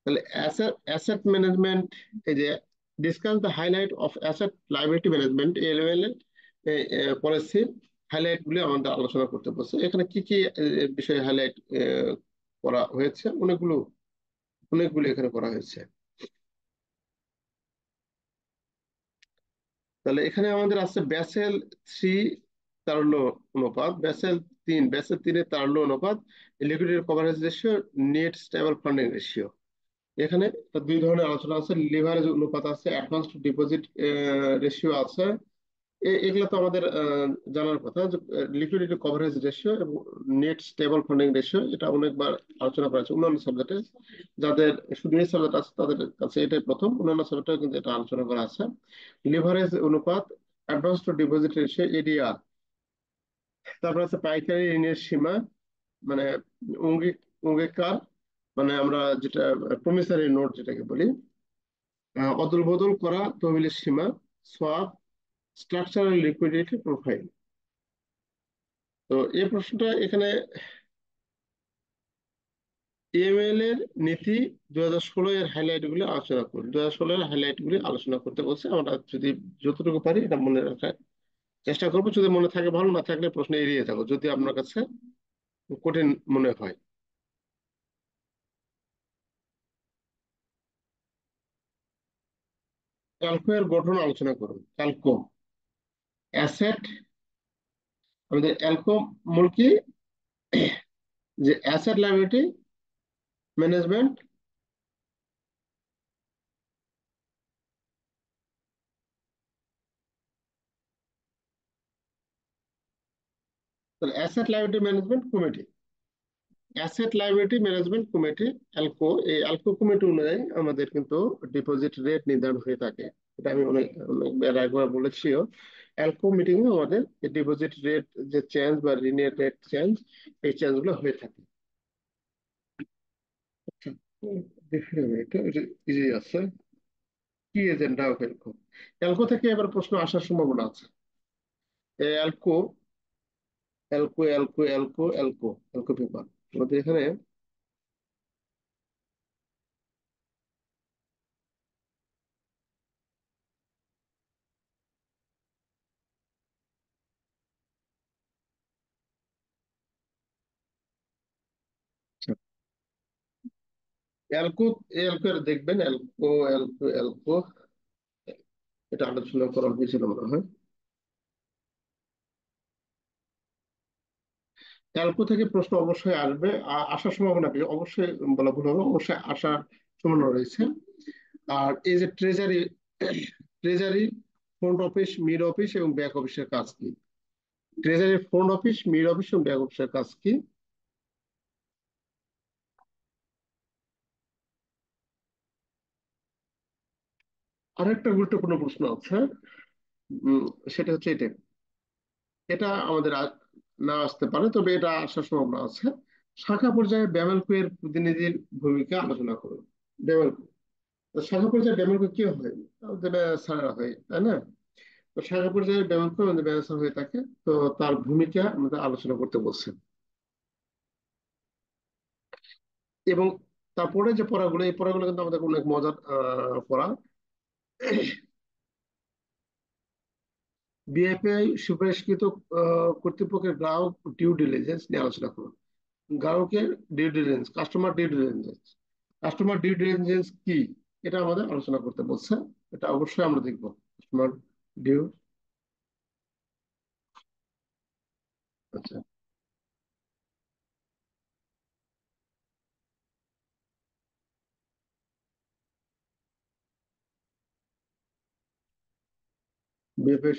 তাহলে অ্যাসেট ম্যানেজমেন্ট, এই যে discuss the highlight of asset liability management, LML policy highlight গুলি আমাদের আলোচনা করতে বলছে। এখানে কি কি বিষয়ে হাইলাইট করা হয়েছে? অনেকগুলো এখানে করা হয়েছে। তাহলে এখানে আমাদের আছে ব্যাসেল 3 তারল্য অনুপাত, ব্যাসেল 3 এর তারল্য অনুপাত, liquidity coverage ratio, net stable funding ratio. এখানে দুই ধরনের আলোচনা আছে, লিভারেজ অনুপাত আছে, অ্যাডভান্স ডিপোজিট রেশিও আছে। এগুলো তো আমাদের জানার কথা, যে লিকুইডিটি কভারেজ রেশিও এবং নেট স্টেবল ফান্ডিং রেশিও, এটা অনেকবার আলোচনা করা আছে অন্যান্য সাবজেক্টে। যাদের শুধু এই সাবজেক্ট আছে তাদের কাছে এটাই প্রথম, অন্যান্য সাবজেক্টে কিন্তু এটা আলোচনা করা আছে। লিভারেজ অনুপাত, advance to deposit ratio, ADR. তারপর আছে পাইকারি ঋণের সীমা, মানে অঙ্গীক অঙ্গীকার, মানে আমরা যেটা প্রমিসারি নোট যেটাকে বলি, অদল বদল করা তহবিলের সীমা, সোয়াপ, স্ট্রাকচারাল লিকুইডিটি প্রোফাইল। তো এই প্রশ্নটা এখানে ইএমএল এর নীতি 2016 এর হাইলাইট গুলি আলোচনা করি, 2016 এর হাইলাইট গুলি আলোচনা করতে বলছে। আমরা যদি যতটুকু পারি এটা মনে রাখার চেষ্টা করবো, যদি মনে থাকে ভালো, না থাকলে প্রশ্ন এড়িয়ে যাবো যদি আপনার কাছে কঠিন মনে হয়। ক্যালকো এর গঠন আলোচনা করুন। ক্যালকো অ্যাসেট, আমাদের অ্যালকো মূল কি, যে asset liability management, asset liability management committee, asset liability management committee ALCO. এই অ্যালকো কমিটি অনুযায়ী আমাদের কিন্তু ডিপোজিট রেট নির্ধারণ হয়ে থাকে। এটা আমি অনেকবার একবার বলেছিও। অ্যালকো মিটিং এ আমাদের ডিপোজিট রেট যে চেঞ্জ বা ঋণের রেট চেঞ্জ, এই চেঞ্জ গুলো হয়ে থাকে। আচ্ছা, দেখি আমি এটা ইজি আছে। কি এজেন্ডা অফ অ্যালকো? অ্যালকো থেকে এবার প্রশ্ন আসার সম্ভাবনা আছে। অ্যালকো অ্যালকো অ্যালকো অ্যালকো অ্যালকো অ্যালকো পেপার আমাদের এখানে। অ্যালকো, অ্যালকো এর দেখবেন, অ্যালকো অ্যালকো অ্যালকো, এটা আলোচনা করা হয়েছিল মনে হয়। অ্যালকো থেকে প্রশ্ন অবশ্যই আসবে, আসার সম্ভাবনা কি, অবশ্যই বলা ভুল হবে, অবশ্যই আসার সম্ভাবনা রয়েছে। আর এই যে treasury, treasury front office, mid office এবং ব্যাক অফিসের কাজ কি? Treasury front office, mid office এবং ব্যাক অফিসের কাজ কি? আরেকটা গুরুত্বপূর্ণ প্রশ্ন আছে, উম, সেটা হচ্ছে এটা। এটা আমাদের না আসতে পারে, তবে এটা আসার সম্ভাবনা আছে। শাখা পর্যায়ে বেমেলকো এর প্রতিনিধির ভূমিকা আলোচনা করুন। বেমেলকো, তো শাখা পর্যায়ে বেমেলকো কি হয়? আমাদের স্যাররা হয়, তাই না? তো শাখা পর্যায়ে বেমেলকো আমাদের ব্যারিস্টার হয়ে থাকে। তো তার ভূমিকা আমাদের আলোচনা করতে বলছেন। এবং তারপরে যে পড়াগুলো, এই পড়াগুলো কিন্তু আমাদের অনেক মজার পড়া। বিএফআই সুপারিশকৃত কর্তৃপক্ষের গ্রাহক ডিউ ডিলিজেন্স নিয়ে আলোচনা করুন। গ্রাহকের due diligence, customer due diligence, customer due diligence কি, এটা আমাদের আলোচনা করতে বলছে। এটা অবশ্যই আমরা দেখবো। কাস্টমার ডিউ, আচ্ছা, বিএফআই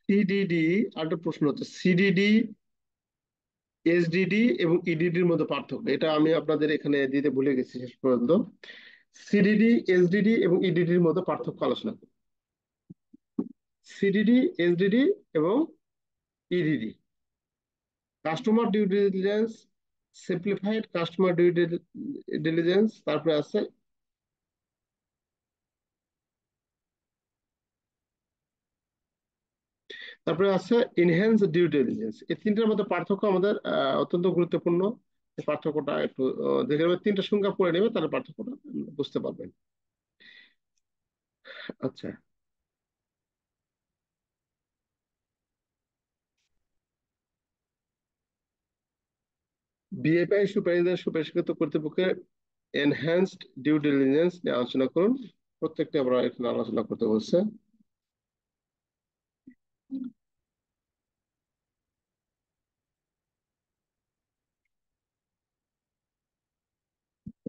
সিডিডি। আরেকটা প্রশ্ন হচ্ছে সিডিডি, এসডিডি এবং ইডিডির মধ্যে পার্থক্য, এটা আমি আপনাদের এখানে দিতে ভুলে গেছি শেষ পর্যন্ত। সিডিডি, এসডিডি এবং ইডিডির মধ্যে পার্থক্য আলোচনা করুন। সিডিডি, এসডিডি এবং EDD. Customer due diligence, simplified customer due diligence, তারপরে আছে, তারপরে আছে ইনহ্যান্স ডিউ ডিলিজেন্স। এই তিনটার মধ্যে পার্থক্য আমাদের অত্যন্ত গুরুত্বপূর্ণ। এই পার্থক্যটা একটু দেখে নেবে, তিনটা সংজ্ঞা পড়ে নেবে, তাহলে পার্থক্যটা বুঝতে পারবেন। আচ্ছা, বিএফআই সুপারিশকৃত কর্তৃপক্ষের এনহ্যান্সড ডিউ ডিলিজেন্স নিয়ে আলোচনা করুন। প্রত্যেকটা আমরা এখানে আলোচনা করতে বলছে।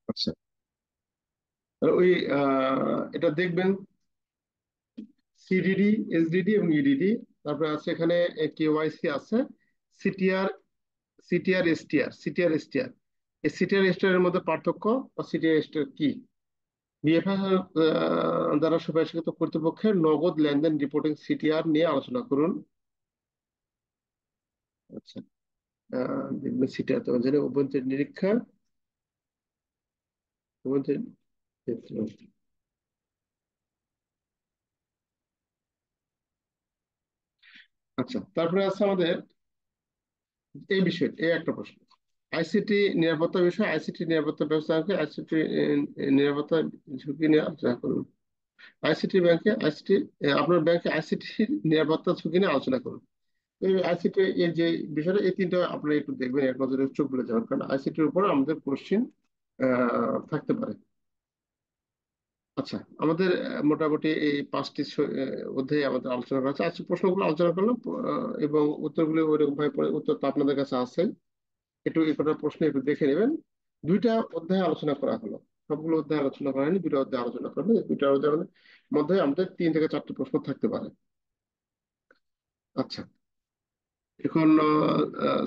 আচ্ছা, আর ওই এটা দেখবেন, সিডিডি, এসডিডি এবং ইডিডি। তারপরে আছে এখানে কেওয়াইসি আছে, CTR, CTR STR, CTR STR. এই সিটিআর এসটিআর এর মধ্যে পার্থক্য, বা সিটিআর এসটিআর কি, বিএফআর দ্বারা সুপারিশকৃত কর্তৃপক্ষের নগদ লেনদেন রিপোর্টিং সিটিআর নিয়ে আলোচনা করুন। আচ্ছা, দেখবেন সিটিআর তো জানি অভ্যন্তরীণ নিরীক্ষা, অভ্যন্তরীণ ক্ষেত্র। আচ্ছা, তারপরে আছে আমাদের এই বিষয়, এই একটা প্রশ্ন, আইসিটি নিরাপত্তা বিষয়, আইসিটি নিরাপত্তা ব্যবস্থাকে আইসিটি নিরাপত্তা ঝুঁকি নিয়ে আলোচনা করুন। আইসিটি ব্যাংকে আইসিটি, আপনার ব্যাংকে আইসিটি নিরাপত্তা ঝুঁকি নিয়ে আলোচনা করুন। এই আইসিটি এর যে বিষয়টা, এই তিনটা আপনারা একটু দেখবেন, এক নজরে চোখ বুলে যাবেন, কারণ আইসিটির উপর আমাদের কোশ্চিন থাকতে পারে। আচ্ছা, আমাদের মোটামুটি এই পাঁচটি অধ্যায়ে আমাদের আলোচনা করা আছে। আজকে প্রশ্নগুলো আলোচনা করলাম, এবং উত্তরগুলো ওইরকম ভাবে উত্তর তো আপনাদের কাছে আছে, একটু এই কটা প্রশ্ন একটু দেখে নেবেন। দুইটা অধ্যায় আলোচনা করা হলো, সবগুলো অধ্যায় আলোচনা করা হয়নি, দুইটা অধ্যায় আলোচনা করবে। দুইটা অধ্যায়ের মধ্যে আমাদের 3 থেকে 4টি প্রশ্ন থাকতে পারে। আচ্ছা, এখন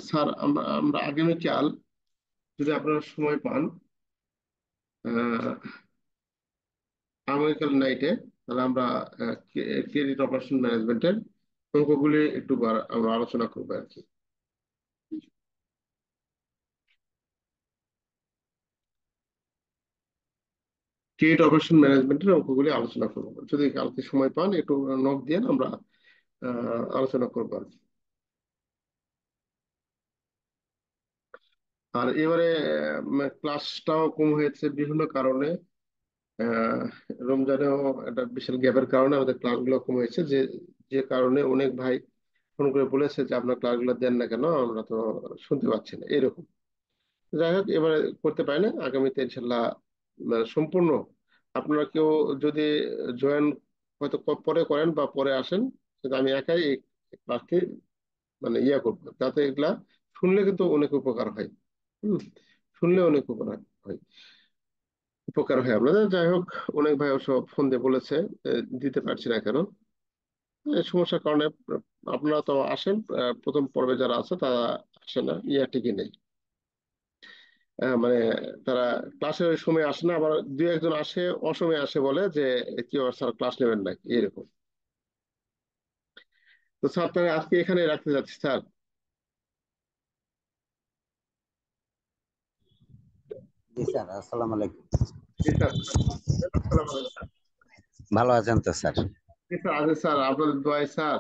স্যার, আমরা আমরা আগামীকাল যদি আপনারা সময় পান, আহ, আগামীকাল নাইটে, তাহলে আমরা ক্রেডিট অপারেশন ম্যানেজমেন্টের অঙ্কগুলি একটু আমরা আলোচনা করবো আর কি। ক্রেডিট অপারেশন ম্যানেজমেন্টের অঙ্কগুলি আলোচনা করবো, যদি কালকে সময় পান একটু নক দিয়ে আমরা আলোচনা করবো আর কি। আর এবারে ক্লাসটাও কম হয়েছে বিভিন্ন কারণে। আহ, রমজানেও একটা বিশাল গ্যাপের কারণে আমাদের ক্লাসগুলো কম হয়েছে, যে যে কারণে অনেক ভাই ফোন করে বলেছে যে আপনার ক্লাসগুলো দেন না কেন, আমরা তো শুনতে পাচ্ছি না, এরকম। যাই হোক, এবারে করতে পারি না, আগামীতে ইনশাল্লাহ সম্পূর্ণ আপনারা কেউ যদি জয়েন হয়তো পরে করেন বা পরে আসেন, কিন্তু আমি একাই এই ক্লাসটি ইয়ে করবো, যাতে এগুলা শুনলে কিন্তু অনেক উপকার হয়। হম, শুনলে অনেক উপকার হয়, উপকার হয় আপনাদের। যাই হোক, অনেক ভাই অবশ্য ফোন দিয়ে বলেছে দিতে পারছি না কেন, এই সমস্যার কারণে। আপনারা তো আসেন, প্রথম পর্বে যারা আছে তারা আসে না, ইয়া ঠিকই নেই। মানে তারা ক্লাসের সময় আসে না, আবার দুই একজন আসে অসময়ে আসে, বলে যে কি ব্যাপার স্যার, ক্লাস নেবেন নাকি, এরকম। তো স্যার, তাহলে আজকে এখানে রাখতে যাচ্ছি স্যার। জি স্যার, আসসালামু আলাইকুম। জি স্যার। আসসালামু আলাইকুম স্যার। ভালো আছেন তো স্যার? জি স্যার, আছে স্যার, আপনাদের দোয়ায় স্যার।